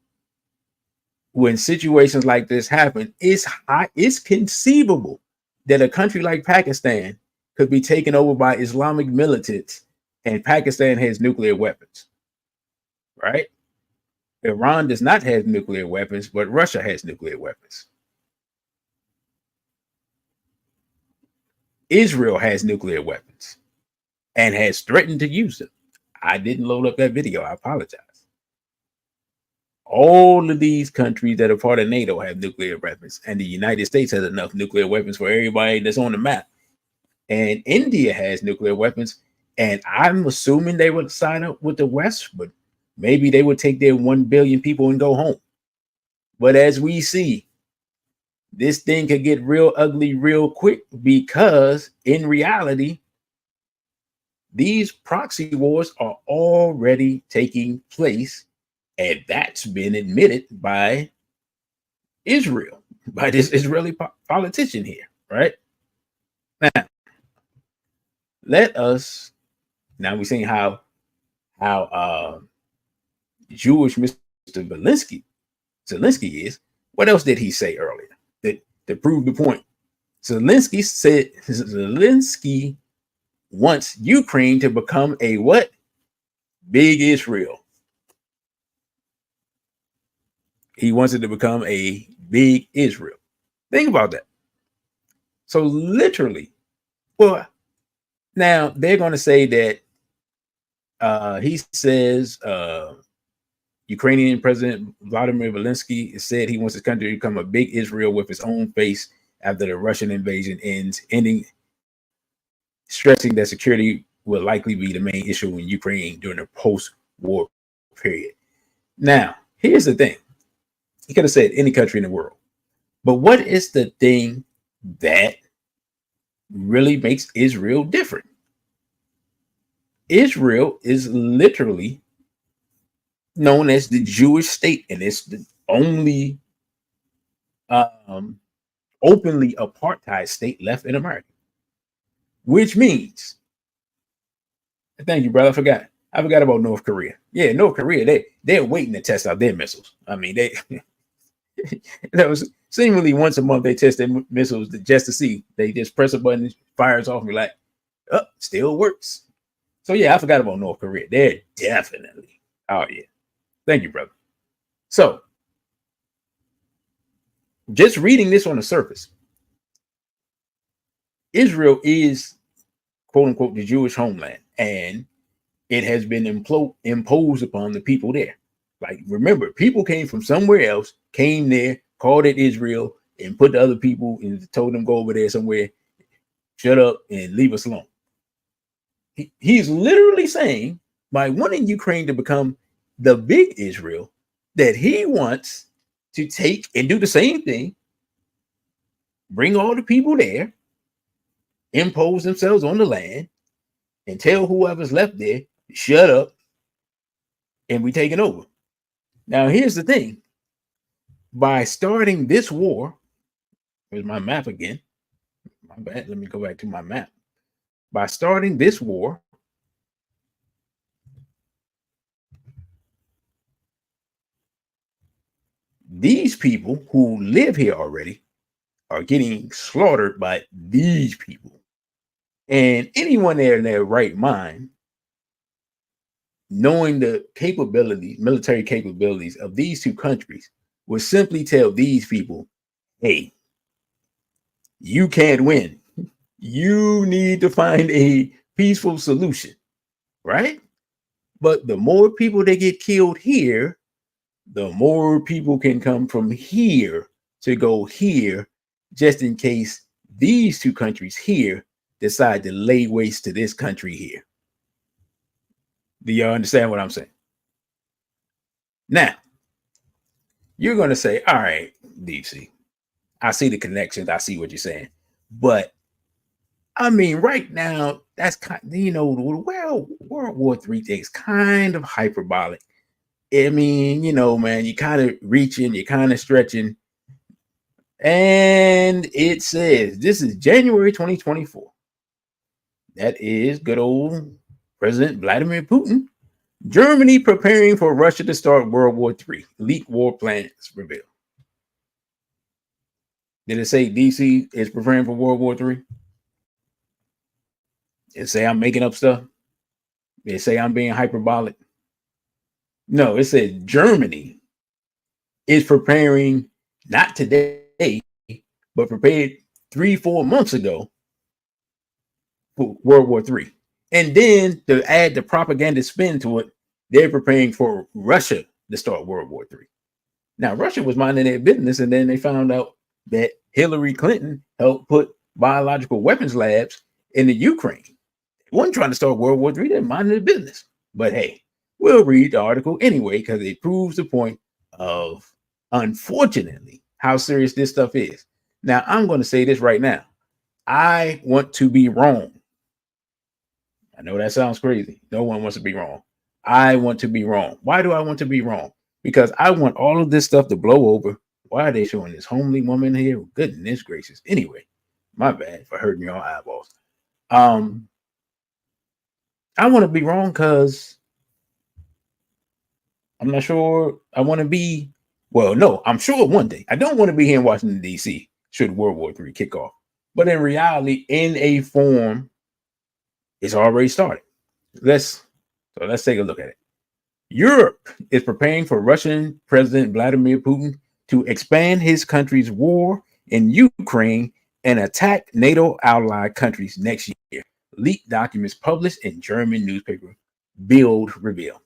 When situations like this happen, it's conceivable that a country like Pakistan could be taken over by Islamic militants, and Pakistan has nuclear weapons, right? Iran does not have nuclear weapons, but Russia has nuclear weapons. Israel has nuclear weapons and has threatened to use them. I didn't load up that video. I apologize. All of these countries that are part of NATO have nuclear weapons, and the United States has enough nuclear weapons for everybody that's on the map. And India has nuclear weapons, and I'm assuming they would sign up with the West, but maybe they would take their 1 billion people and go home. But as we see, this thing could get real ugly real quick, because in reality, these proxy wars are already taking place, and that's been admitted by Israel, by this Israeli politician here, right? Now, we're seeing how Jewish Mr. Zelensky is. What else did he say earlier to prove the point? Zelensky said Zelensky wants Ukraine to become a what? Big Israel. He wants it to become a big Israel. Think about that. So literally, well, now they're going to say that He says Ukrainian President Vladimir Zelensky said he wants his country to become a big Israel with its own face after the Russian invasion ends, stressing that security will likely be the main issue in Ukraine during the post-war period. Now, here's the thing. He could have said any country in the world. But what is the thing that really makes Israel different? Israel is literally known as the Jewish state, and it's the only openly apartheid state left in America. Which means, thank you, brother. I forgot about North Korea. Yeah, North Korea, they're waiting to test out their missiles. I mean, that was seemingly once a month they test their missiles just to see. They just press a button, fires off, and be like, oh, still works. So yeah, I forgot about North Korea. They're definitely, oh yeah. Thank you, brother. So, just reading this on the surface, Israel is, quote unquote, the Jewish homeland, and it has been imposed upon the people there. Like, remember, people came from somewhere else, came there, called it Israel, and put the other people and told them go over there somewhere, shut up and leave us alone. He's literally saying, by wanting Ukraine to become the big Israel, that he wants to take and do the same thing, bring all the people there, impose themselves on the land, and tell whoever's left there, shut up, and we taking over. Now, here's the thing. By starting this war, here's my map again. My bad. Let me go back to my map. By starting this war, these people who live here already are getting slaughtered by these people. And anyone there in their right mind, knowing the capabilities, military capabilities of these two countries, would simply tell these people, hey, you can't win. You need to find a peaceful solution, right? But the more people that get killed here, the more people can come from here to go here, just in case these two countries here decide to lay waste to this country here. Do y'all understand what I'm saying? Now, you're going to say, all right, DC, I see the connections. I see what you're saying. But I mean, right now, that's kind of, World War III thing is kind of hyperbolic. I mean, man, you kind of reaching, you're kind of stretching. And it says, this is January 2024. That is good old President Vladimir Putin. Germany preparing for Russia to start World War III. Leaked war plans revealed. Did it say DC is preparing for World War III? Did it say I'm making up stuff? Did it say I'm being hyperbolic? No, it said Germany is preparing, not today, but prepared 3-4 months ago for World War III. And then to add the propaganda spin to it, they're preparing for Russia to start World War III. Now, Russia was minding their business, and then they found out that Hillary Clinton helped put biological weapons labs in the Ukraine. They weren't trying to start World War III, they're minding their business. But hey, we'll read the article anyway, because it proves the point of, unfortunately, how serious this stuff is. Now, I'm going to say this right now. I want to be wrong. I know that sounds crazy. No one wants to be wrong. I want to be wrong. Why do I want to be wrong? Because I want all of this stuff to blow over. Why are they showing this homely woman here? Goodness gracious. Anyway, my bad for hurting your eyeballs. I want to be wrong because I'm not sure I want to be. Well, no, I'm sure one day. I don't want to be here in Washington, D.C. should World War III kick off. But in reality, in a form, it's already started. Let's take a look at it. Europe is preparing for Russian President Vladimir Putin to expand his country's war in Ukraine and attack NATO allied countries next year. Leaked documents published in German newspaper Bild reveal.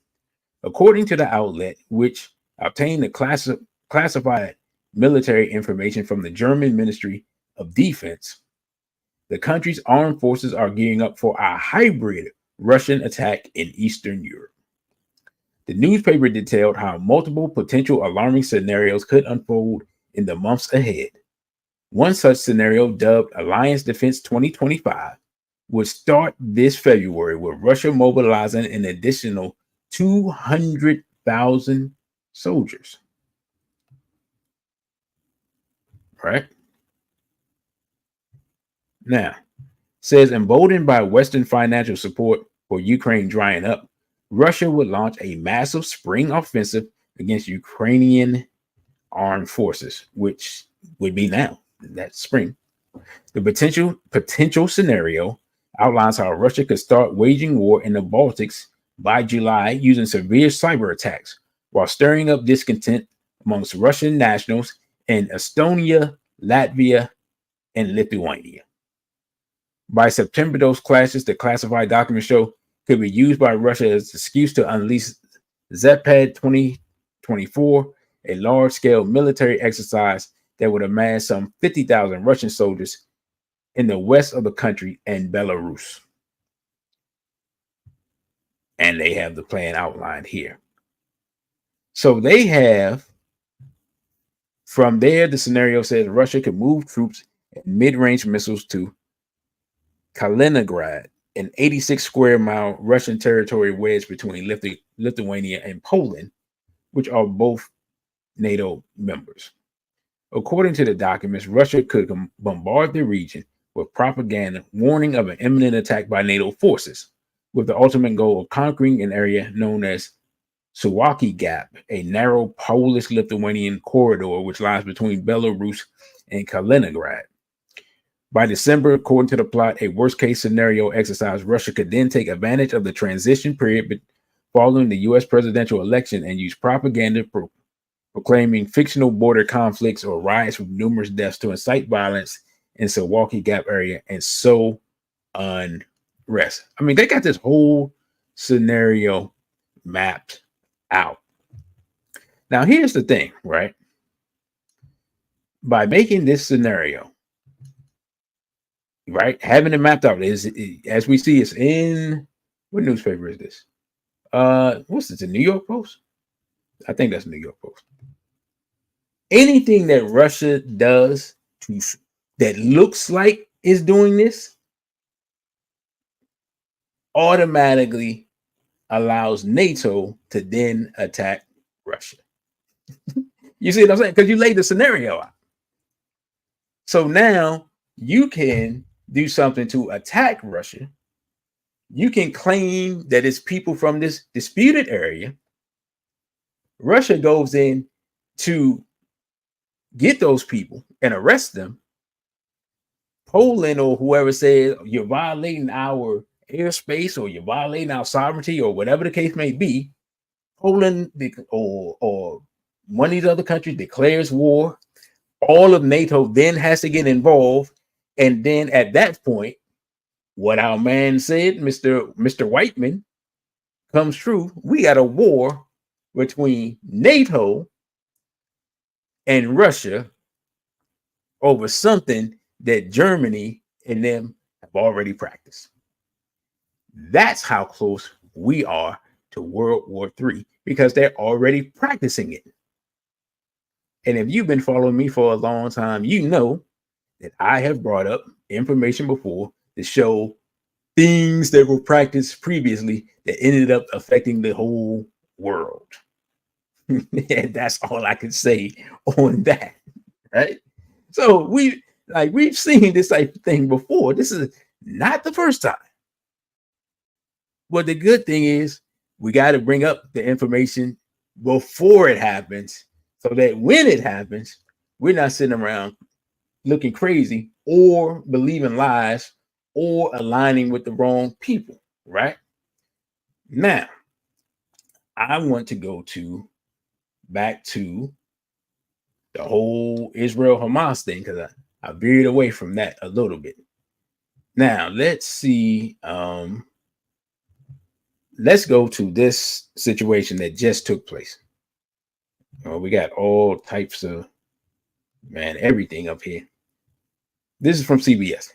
According to the outlet, which obtained the classified military information from the German Ministry of Defense, the country's armed forces are gearing up for a hybrid Russian attack in Eastern Europe. The newspaper detailed how multiple potential alarming scenarios could unfold in the months ahead. One such scenario, dubbed Alliance Defense 2025, would start this February with Russia mobilizing an additional 200,000 soldiers. Right? Now, says emboldened by Western financial support for Ukraine drying up, Russia would launch a massive spring offensive against Ukrainian armed forces, which would be now that spring. The potential scenario outlines how Russia could start waging war in the Baltics by July using severe cyber attacks while stirring up discontent amongst Russian nationals in Estonia, Latvia, and Lithuania. By September, those clashes, the classified documents show, could be used by Russia as an excuse to unleash Zapad 2024, a large-scale military exercise that would amass some 50,000 Russian soldiers in the west of the country and Belarus. And they have the plan outlined here. So they have, from there, the scenario says Russia could move troops and mid-range missiles to Kaliningrad, an 86 square mile Russian territory wedged between Lithuania and Poland, which are both NATO members. According to the documents, Russia could bombard the region with propaganda warning of an imminent attack by NATO forces, with the ultimate goal of conquering an area known as Suwalki Gap, a narrow Polish-Lithuanian corridor which lies between Belarus and Kaliningrad. By December, according to the plot, a worst-case scenario exercise, Russia could then take advantage of the transition period following the U.S. presidential election and use propaganda proclaiming fictional border conflicts or riots with numerous deaths to incite violence in Suwalki Gap area and sow unrest. I mean, they got this whole scenario mapped out. Now, here's the thing, right? By making this scenario, right, having it mapped out, as we see, it's in, what newspaper is this? What's this, the New York Post? I think that's New York Post. Anything that Russia does that looks like is doing this automatically allows NATO to then attack Russia. You see what I'm saying? Because you laid the scenario out. So now you can do something to attack Russia. You can claim that it's people from this disputed area. Russia goes in to get those people and arrest them. Poland or whoever says you're violating our airspace or you're violating our sovereignty or whatever the case may be, Poland or one of these other countries declares war. All of NATO then has to get involved. And then at that point, what our man said, Mr. Whiteman, comes true. We got a war between NATO and Russia over something that Germany and them have already practiced. That's how close we are to World War III, because they're already practicing it. And if you've been following me for a long time, you know that I have brought up information before to show things that were practiced previously that ended up affecting the whole world. And that's all I can say on that, right? So we've seen this type of thing before. This is not the first time. But the good thing is we got to bring up the information before it happens, so that when it happens, we're not sitting around looking crazy or believing lies or aligning with the wrong people, right? Now, I want to go back to the whole Israel-Hamas thing, because I veered away from that a little bit. Now, let's see. let's go to this situation that just took place. We got all types of, everything up here. This is from CBS.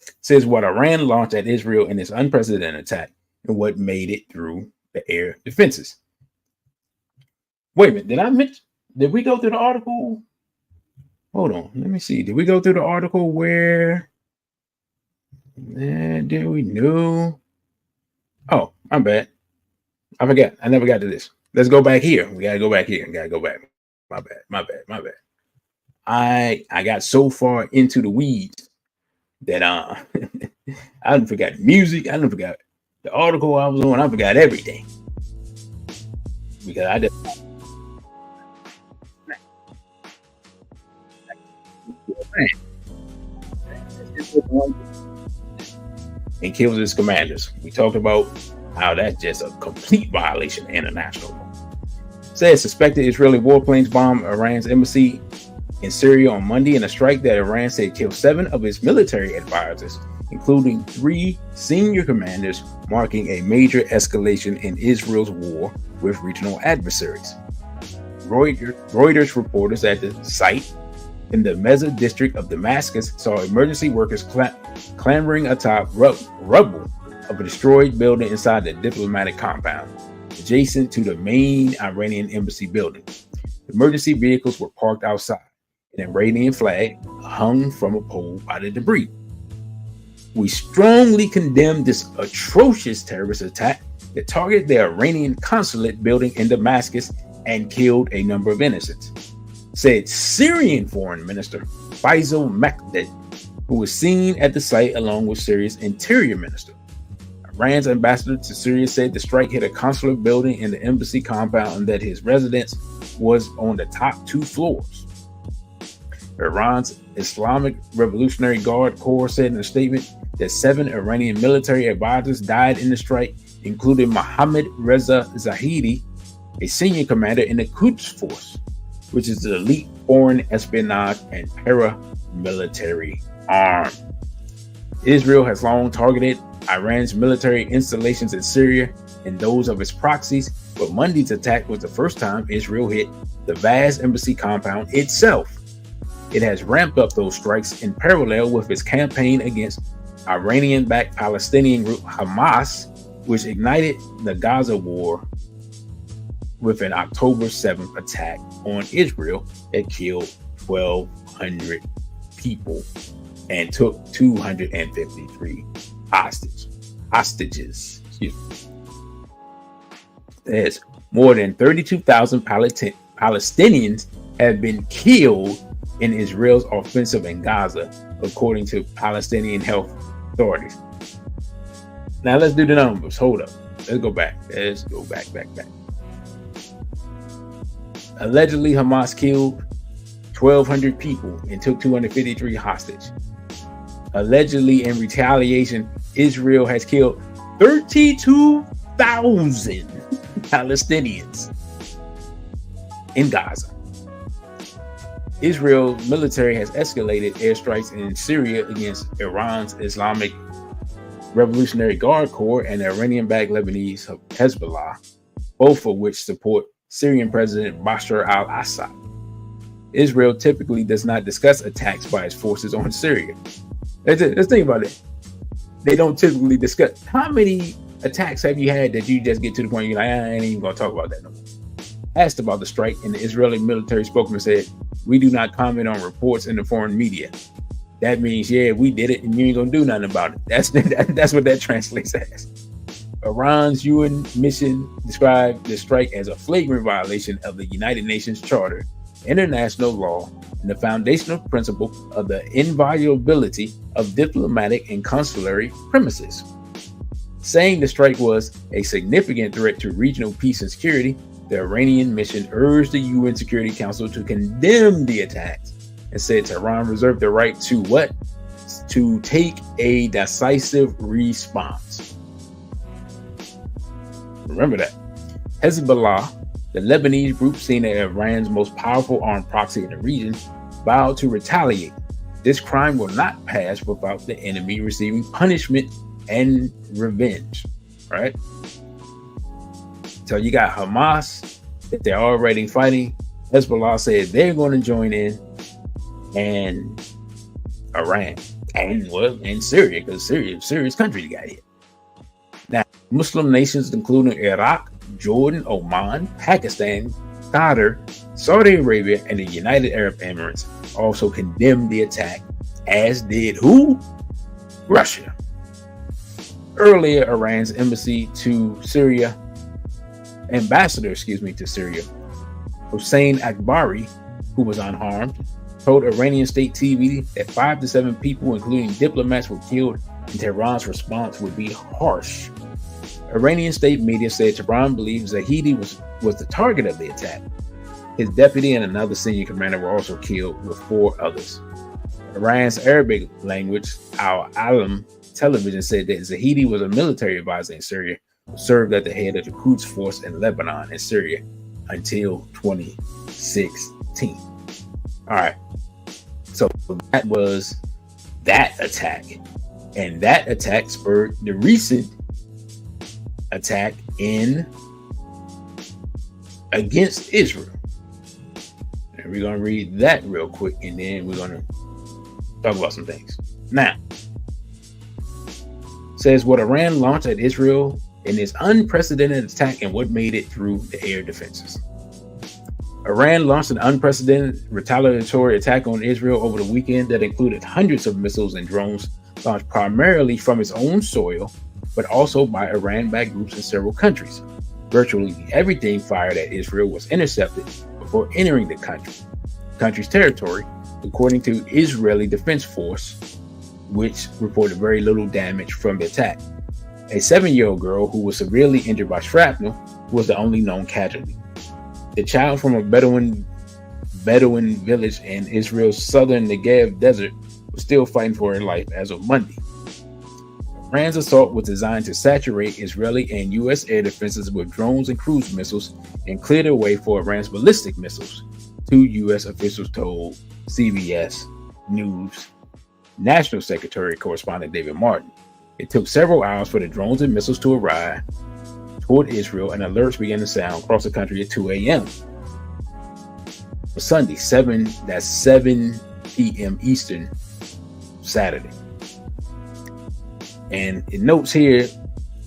It says what Iran launched at Israel in this unprecedented attack and what made it through the air defenses. Wait a minute, did we go through the article? Hold on, let me see. Did we go through the article where did we know? Oh, I'm bad. I forgot. I never got to this. Let's go back here. We gotta go back here. Gotta go back. My bad. I got so far into the weeds that I done forgot music. I done forgot the article I was on. I forgot everything because I just and kills his commanders. We talked about how that's just a complete violation of international law. Says suspected Israeli warplanes bombed Iran's embassy in Syria on Monday in a strike that Iran said killed 7 of its military advisors, including 3 senior commanders, marking a major escalation in Israel's war with regional adversaries. Reuters reporters at the site in the Meza district of Damascus saw emergency workers clambering atop rubble of a destroyed building inside the diplomatic compound, adjacent to the main Iranian embassy building. Emergency vehicles were parked outside. An Iranian flag hung from a pole by the debris. We strongly condemn this atrocious terrorist attack that targeted the Iranian consulate building in Damascus and killed a number of innocents, said Syrian Foreign Minister Faisal Mekdad, who was seen at the site along with Syria's Interior Minister. Iran's ambassador to Syria said the strike hit a consulate building in the embassy compound and that his residence was on the top 2 floors. Iran's Islamic Revolutionary Guard Corps said in a statement that 7 Iranian military advisors died in the strike, including Mohammad Reza Zahidi, a senior commander in the Quds Force, which is the elite foreign espionage and paramilitary arm. Israel has long targeted Iran's military installations in Syria and those of its proxies, but Monday's attack was the first time Israel hit the vast embassy compound itself. It has ramped up those strikes in parallel with its campaign against Iranian-backed Palestinian group Hamas, which ignited the Gaza war with an October 7th attack on Israel that killed 1,200 people and took 253 hostages. There's more than 32,000 Palestinians have been killed in Israel's offensive in Gaza, according to Palestinian health authorities. Now let's do the numbers. Hold up. Let's go back. Back. Allegedly, Hamas killed 1,200 people and took 253 hostage. Allegedly, in retaliation, Israel has killed 32,000 Palestinians in Gaza. Israel's military has escalated airstrikes in Syria against Iran's Islamic Revolutionary Guard Corps and Iranian-backed Lebanese Hezbollah, both of which support Syrian President Bashar al-Assad. Israel typically does not discuss attacks by its forces on Syria. Let's think about it. They don't typically discuss. How many attacks have you had that you just get to the point you're like, I ain't even gonna talk about that no more? Asked about the strike, and the Israeli military spokesman said, "We do not comment on reports in the foreign media." That means, yeah, we did it and you ain't gonna do nothing about it. That's what that translates as. Iran's UN mission described the strike as a flagrant violation of the United Nations Charter, international law, and the foundational principle of the inviolability of diplomatic and consulary premises. Saying the strike was a significant threat to regional peace and security, the Iranian mission urged the UN Security Council to condemn the attacks and said Tehran reserved the right to what? To take a decisive response. Remember that. Hezbollah, the Lebanese group seen as Iran's most powerful armed proxy in the region, vowed to retaliate. This crime will not pass without the enemy receiving punishment and revenge. Right? So you got Hamas, that they're already fighting. Hezbollah said they're going to join in, and Iran, and Syria, because Syria's country got hit. Now, Muslim nations including Iraq, Jordan, Oman, Pakistan, Qatar, Saudi Arabia, and the United Arab Emirates also condemned the attack, as did who? Russia. Earlier, Iran's ambassador to Syria, Hossein Akbari, who was unharmed, told Iranian state TV that 5 to 7 people, including diplomats, were killed, and Tehran's response would be harsh. Iranian state media said Tehran believes Zahidi was the target of the attack. His deputy and another senior commander were also killed, with 4 others. Iran's Arabic language Al-Alam television said that Zahidi was a military advisor in Syria, who served at the head of the Quds force in Lebanon and Syria until 2016. All right. So that was that attack. And that attack spurred the recent attack against Israel. And we're going to read that real quick, and then we're going to talk about some things. Now, says what Iran launched at Israel in this unprecedented attack and what made it through the air defenses. Iran launched an unprecedented retaliatory attack on Israel over the weekend that included hundreds of missiles and drones launched primarily from its own soil, but also by Iran-backed groups in several countries. Virtually everything fired at Israel was intercepted before entering the country's territory, according to Israeli Defense Force, which reported very little damage from the attack. A 7-year-old girl who was severely injured by shrapnel was the only known casualty. The child from a Bedouin village in Israel's southern Negev desert was still fighting for her life as of Monday. Iran's assault was designed to saturate Israeli and U.S. air defenses with drones and cruise missiles and clear the way for Iran's ballistic missiles, 2 U.S. officials told CBS News National Secretary Correspondent David Martin. It took several hours for the drones and missiles to arrive toward Israel, and alerts began to sound across the country at 2 a.m. For Sunday, 7 p.m. Eastern, Saturday. And it notes here,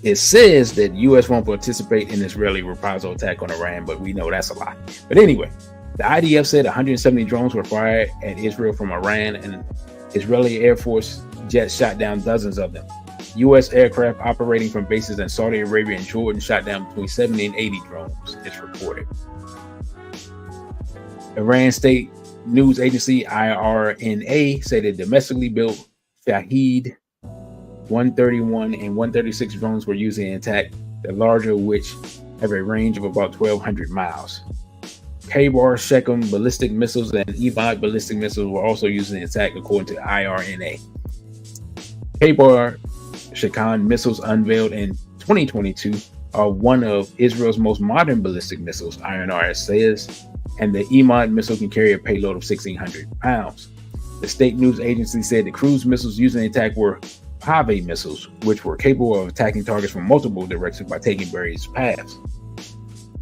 it says that U.S. won't participate in Israeli reprisal attack on Iran, but we know that's a lie. But anyway, the IDF said 170 drones were fired at Israel from Iran, and Israeli Air Force jets shot down dozens of them. U.S. aircraft operating from bases in Saudi Arabia and Jordan shot down between 70 and 80 drones, it's reported. Iran state news agency IRNA said that domestically built Shahed 131 and 136 drones were used in the attack, the larger of which have a range of about 1,200 miles. K-bar Shechem ballistic missiles and Evod ballistic missiles were also used in the attack, according to IRNA. K-bar Shechem missiles unveiled in 2022 are one of Israel's most modern ballistic missiles, IRNA says, and the Emod missile can carry a payload of 1,600 pounds. The state news agency said the cruise missiles used in the attack were Pave missiles, which were capable of attacking targets from multiple directions by taking various paths.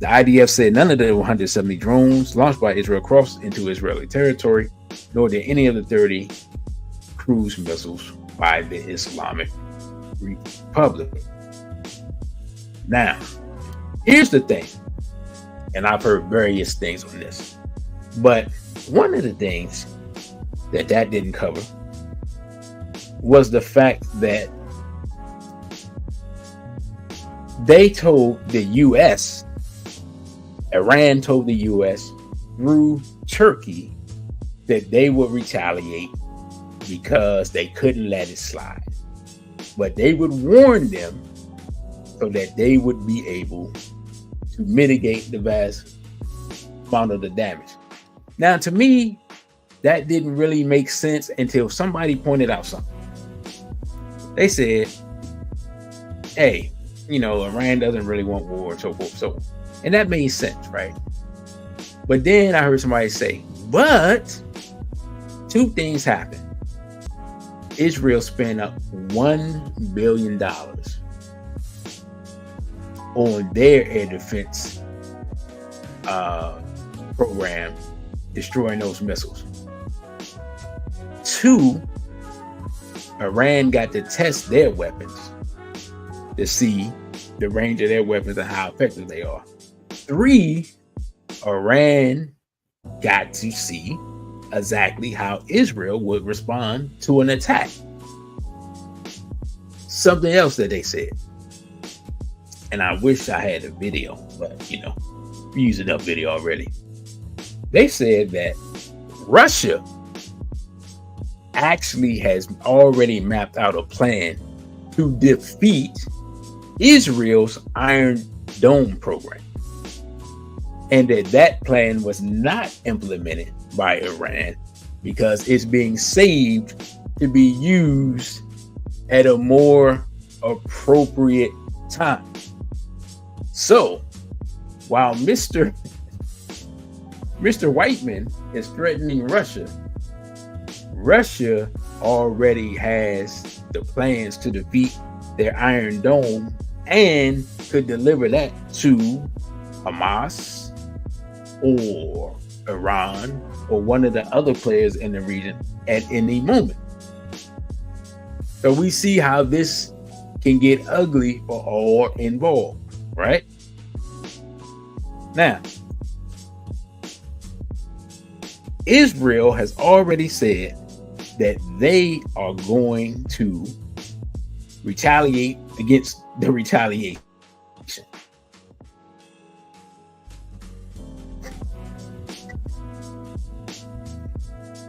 The IDF said none of the 170 drones launched by Israel crossed into Israeli territory, nor did any of the 30 cruise missiles by the Islamic Republic. Now, here's the thing, and I've heard various things on this, but one of the things that didn't cover was the fact that they told the U.S., Iran told the U.S. through Turkey that they would retaliate because they couldn't let it slide. But they would warn them so that they would be able to mitigate the vast amount of the damage. Now, to me, that didn't really make sense until somebody pointed out something. They said, hey, Iran doesn't really want war and so forth. And that made sense, right? But then I heard somebody say, but 2 things happened. Israel spent up $1 billion on their air defense program, destroying those missiles. 2, Iran got to test their weapons to see the range of their weapons and how effective they are. 3, Iran got to see exactly how Israel would respond to an attack. Something else that they said, and I wish I had a video, but you know, we're using up video already. They said that Russia actually has already mapped out a plan to defeat Israel's Iron Dome program, and that plan was not implemented by Iran because it's being saved to be used at a more appropriate time. So while Mr. Whiteman is threatening Russia, Russia already has the plans to defeat their Iron Dome and could deliver that to Hamas or Iran or one of the other players in the region at any moment. So we see how this can get ugly for all involved, right? Now, Israel has already said that they are going to retaliate against the retaliation.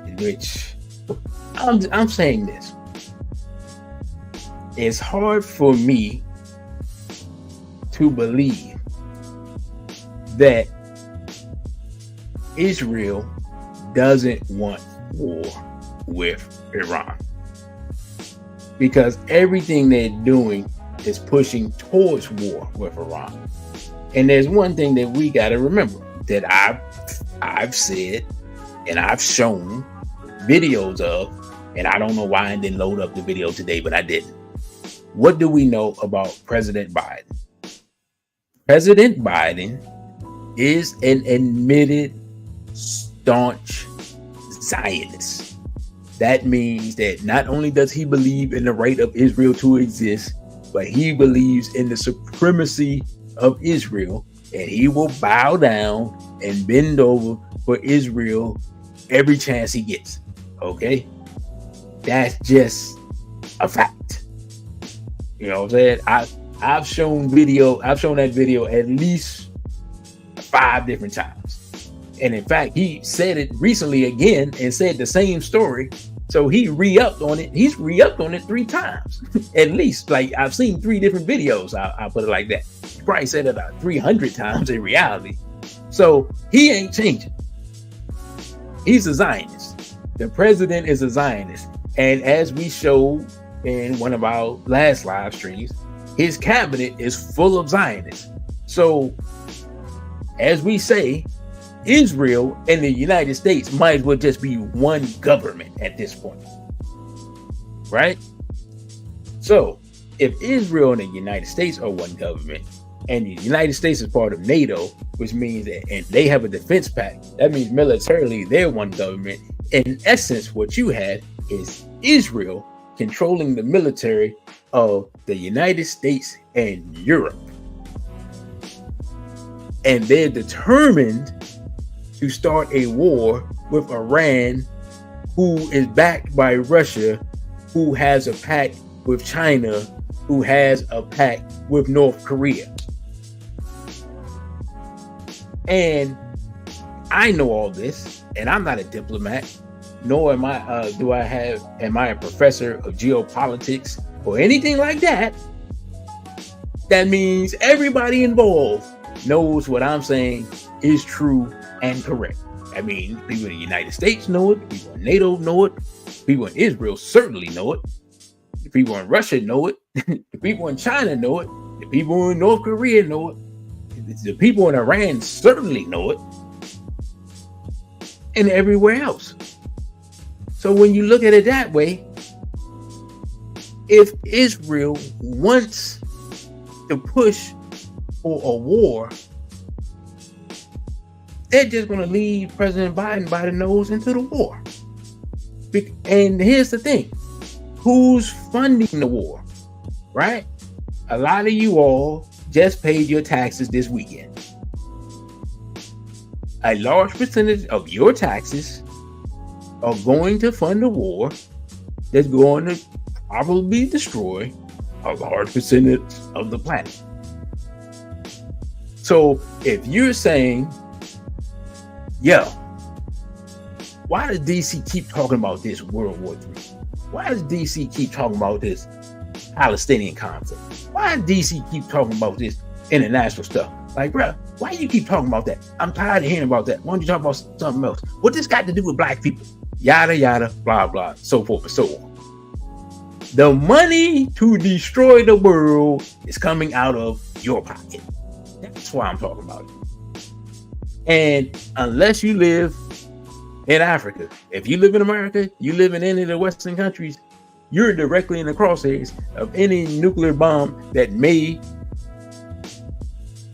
In which I'm saying this. It's hard for me to believe that Israel doesn't want war with Iran, because everything they're doing is pushing towards war with Iran. And there's one thing that we got to remember that I've said and I've shown videos of, and I don't know why I didn't load up the video today, but I didn't. What do we know about President Biden? President Biden is an admitted staunch Zionist. That means that not only does he believe in the right of Israel to exist, but he believes in the supremacy of Israel, and he will bow down and bend over for Israel every chance he gets. Okay? That's just a fact. You know what I'm saying? I've shown that video at least 5 different times. And in fact, he said it recently again and said the same story. So he re-upped on it. He's re-upped on it 3 times. At least. Like, I've seen 3 different videos. I'll put it like that. He probably said it about 300 times in reality. So he ain't changing. He's a Zionist. The president is a Zionist. And as we showed in one of our last live streams, his cabinet is full of Zionists. So, as we say, Israel and the United States might as well just be one government at this point, right? So, if Israel and the United States are one government, and the United States is part of NATO, which means that, and they have a defense pact, that means militarily they're one government. In essence, what you had is Israel controlling the military of the United States and Europe. And they're determined to start a war with Iran, who is backed by Russia, who has a pact with China, who has a pact with North Korea. And I know all this, and I'm not a diplomat, nor am I a professor of geopolitics or anything like that. That means everybody involved knows what I'm saying is true and correct. I mean, people in the United States know it, people in NATO know it, people in Israel certainly know it, the people in Russia know it, the people in China know it, the people in North Korea know it, the people in Iran certainly know it, and everywhere else. So when you look at it that way, if Israel wants to push for a war, they're just going to lead President Biden by the nose into the war. And here's the thing. Who's funding the war, right? A lot of you all just paid your taxes this weekend. A large percentage of your taxes are going to fund a war that's going to probably destroy a large percentage of the planet. So if you're saying, yo, why does DC keep talking about this World War III? Why does DC keep talking about this Palestinian conflict? Why does DC keep talking about this international stuff? Like, bro, why you keep talking about that? I'm tired of hearing about that. Why don't you talk about something else? What this got to do with black people? Yada, yada, blah, blah, so forth and so on. The money to destroy the world is coming out of your pocket. That's why I'm talking about it. And unless you live in Africa, if you live in America, you live in any of the Western countries, you're directly in the crosshairs of any nuclear bomb that may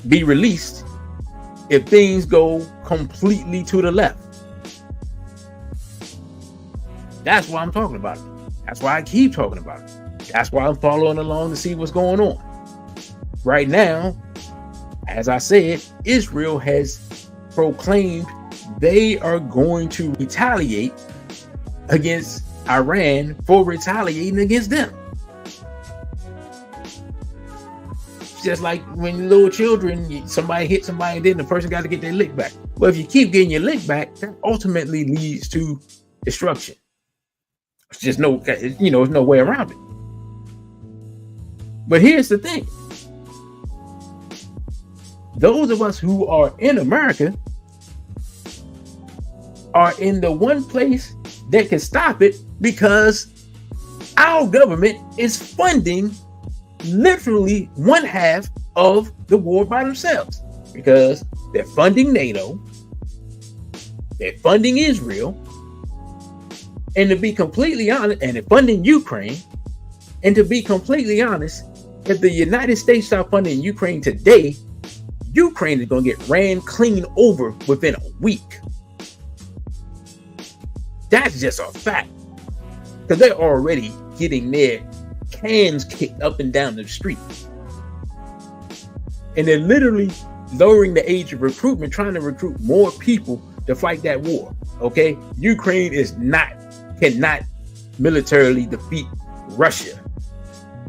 be released if things go completely to the left. That's why I'm talking about it. That's why I keep talking about it. That's why I'm following along to see what's going on. Right now, as I said, Israel has proclaimed they are going to retaliate against Iran for retaliating against them. Just like when little children, somebody hit somebody and then the person got to get their lick back. Well, if you keep getting your lick back, that ultimately leads to destruction. It's just there's no way around it. But here's the thing. Those of us who are in America are in the one place that can stop it because our government is funding literally one half of the war by themselves, because they're funding NATO, they're funding Israel, and to be completely honest, and they're funding Ukraine. And to be completely honest, if the United States start funding Ukraine today, Ukraine is going to get ran clean over within a week. That's just a fact, because they're already getting their cans kicked up and down the street. And they're literally lowering the age of recruitment, trying to recruit more people to fight that war. Okay, Ukraine cannot militarily defeat Russia.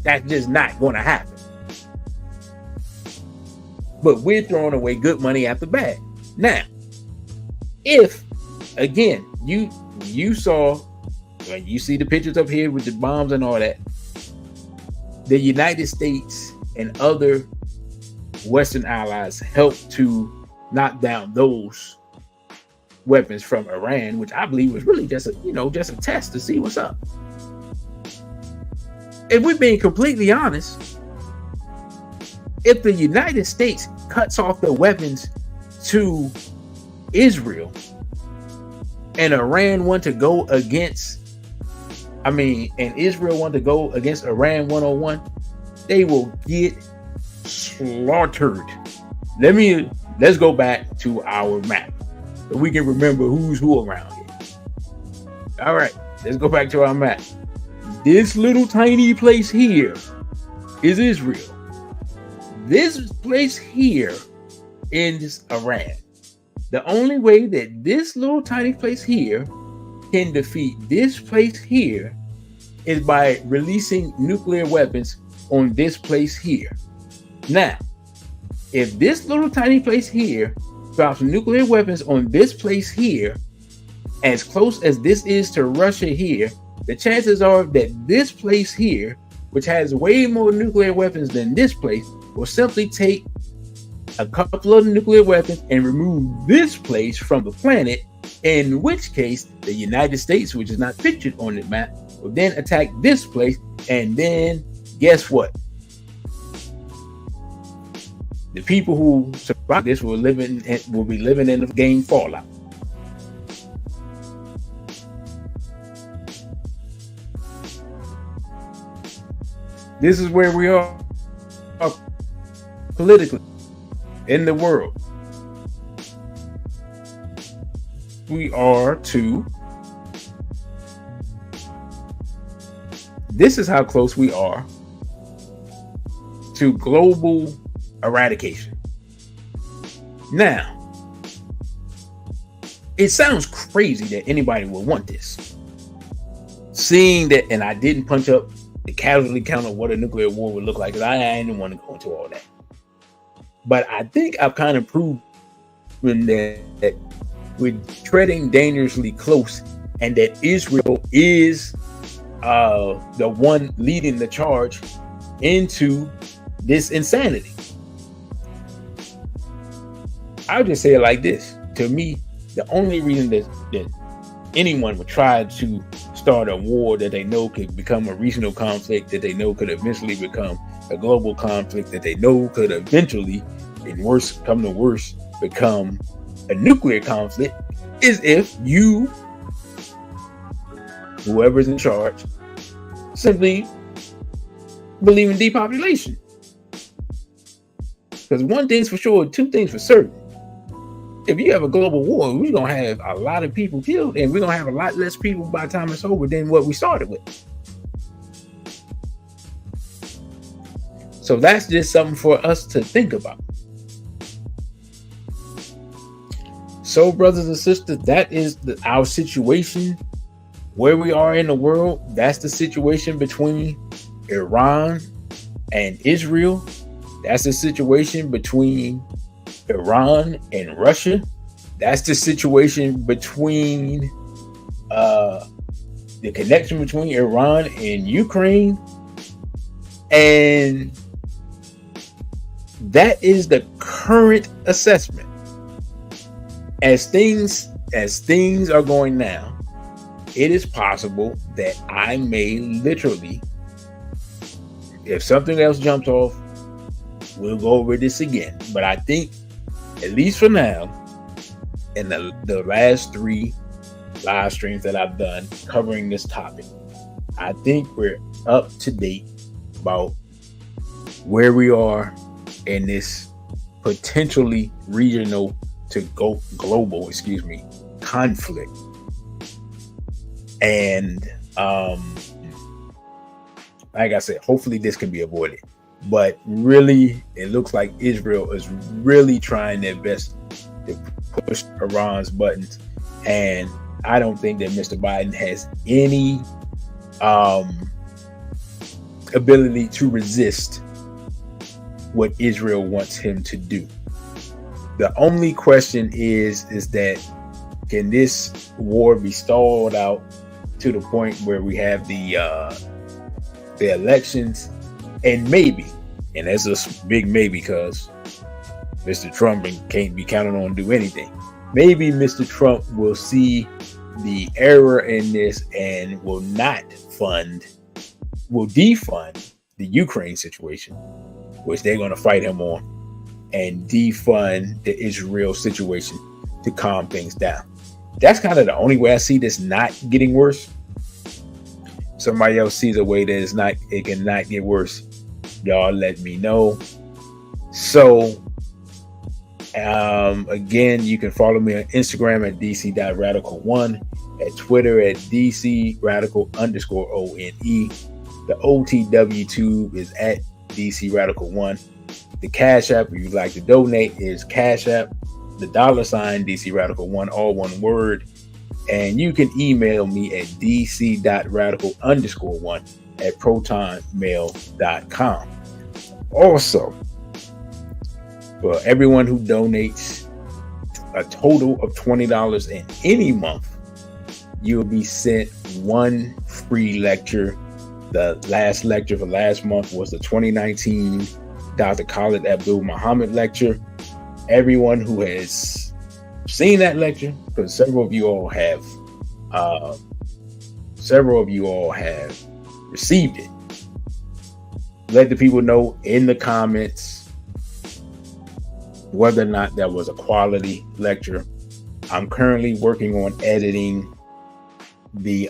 That's just not going to happen. But we're throwing away good money after bad. Now, if again you saw, when you see the pictures up here with the bombs and all that, the United States and other Western allies helped to knock down those weapons from Iran, which I believe was really just a test to see what's up. If we're being completely honest, if the United States cuts off the weapons to Israel and Iran want to go against, and Israel want to go against Iran 101, they will get slaughtered. Let's go back to our map so we can remember who's who around here. All right, let's go back to our map. This little tiny place here is Israel. This place here is Iran. The only way that this little tiny place here can defeat this place here is by releasing nuclear weapons on this place here. Now, if this little tiny place here drops nuclear weapons on this place here, as close as this is to Russia here, the chances are that this place here, which has way more nuclear weapons than this place, will simply take a couple of nuclear weapons and remove this place from the planet, in which case the United States, which is not pictured on the map, will then attack this place, and then guess what? The people who survive this will be living in the game Fallout. This is where we are politically. in the world we are to, this is how close we are to global eradication. Now, it sounds crazy that anybody would want this. Seeing that, and I didn't punch up the casualty count of what a nuclear war would look like, because I didn't want to go into all that. But I think I've kind of proven that we're treading dangerously close, and that Israel is the one leading the charge into this insanity. I'll just say it like this. To me, the only reason that anyone would try to start a war that they know could become a regional conflict, that they know could eventually become a global conflict, that they know could eventually, in worst come to worst, become a nuclear conflict, is if you, whoever's in charge, simply believe in depopulation. Because one thing's for sure, two things for certain. If you have a global war, we're going to have a lot of people killed, and we're going to have a lot less people by the time it's over than what we started with. So that's just something for us to think about. So, brothers and sisters, that is our situation, where we are in the world. That's the situation between Iran and Israel. That's the situation between Iran and Russia. That's the situation between the connection between Iran and Ukraine. And that is the current assessment. As things are going now, it is possible that I may literally, if something else jumps off, we'll go over this again. But I think, at least for now, in the last 3 live streams that I've done covering this topic, I think we're up to date about where we are in this potentially regional to go global, conflict. And like I said, hopefully this can be avoided. But really, it looks like Israel is really trying their best to push Iran's buttons. And I don't think that Mr. Biden has any ability to resist what Israel wants him to do. The only question is that can this war be stalled out to the point where we have the elections? And maybe, and that's a big maybe, because Mr. Trump can't be counted on to do anything. Maybe Mr. Trump will see the error in this and will defund the Ukraine situation, which they're going to fight him on, and defund the Israel situation to calm things down. That's kind of the only way I see this not getting worse. Somebody else sees a way that it cannot get worse. Y'all let me know. So, again, you can follow me on Instagram at dc.radical1, at Twitter at dcradical_ONE. The OTW tube is at dcradical1. The Cash App, if you'd like to donate, is Cash App, the $, dcradical1, all one word. And you can email me at dc.radical_1 at protonmail.com. Also, for everyone who donates a total of $20 in any month, you'll be sent one free lecture. The last lecture for last month was the 2019 Dr. Khalid Abdul Muhammad lecture. Everyone who has seen that lecture, because several of you all have received it, let the people know in the comments whether or not that was a quality lecture. I'm currently working on editing the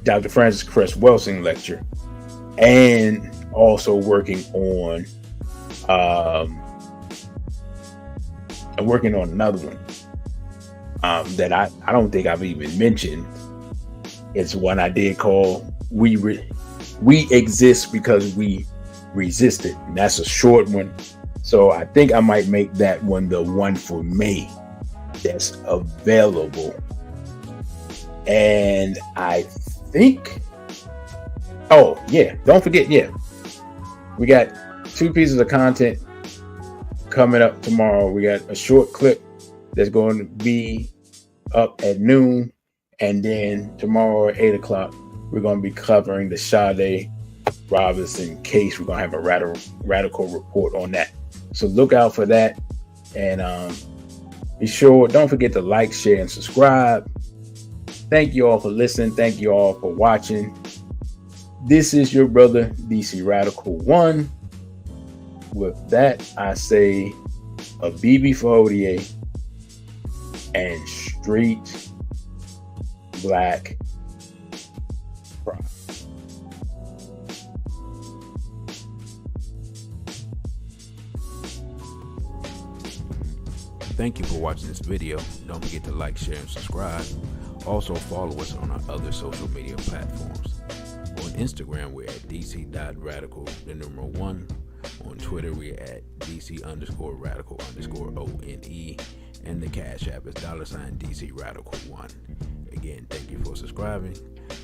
Dr. Francis Cress Welsing lecture, and also working on I'm working on another one that I don't think I've even mentioned. It's one I did call We Exist Because We Resisted. And that's a short one. So I think I might make that one the one for May that's available. And I think, oh yeah, don't forget, yeah, we got 2 pieces of content coming up tomorrow. We got a short clip that's going to be up at noon, and then tomorrow at 8 o'clock we're going to be covering the Sade Robinson case. We're going to have a radical report on that, so look out for that. And be sure, don't forget to like, share, and subscribe. Thank you all for listening. Thank you all for watching. This is your brother DC Radical 1. With that, I say a BB for ODA and street black pride. Thank you for watching this video. Don't forget to like, share, and subscribe. Also follow us on our other social media platforms. On Instagram, we're at dc.radical1. On Twitter, we're at DC_radical_ONE. And the Cash App is $DC Radical1. Again, thank you for subscribing.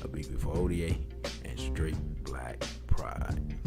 A BB for ODA and straight black pride.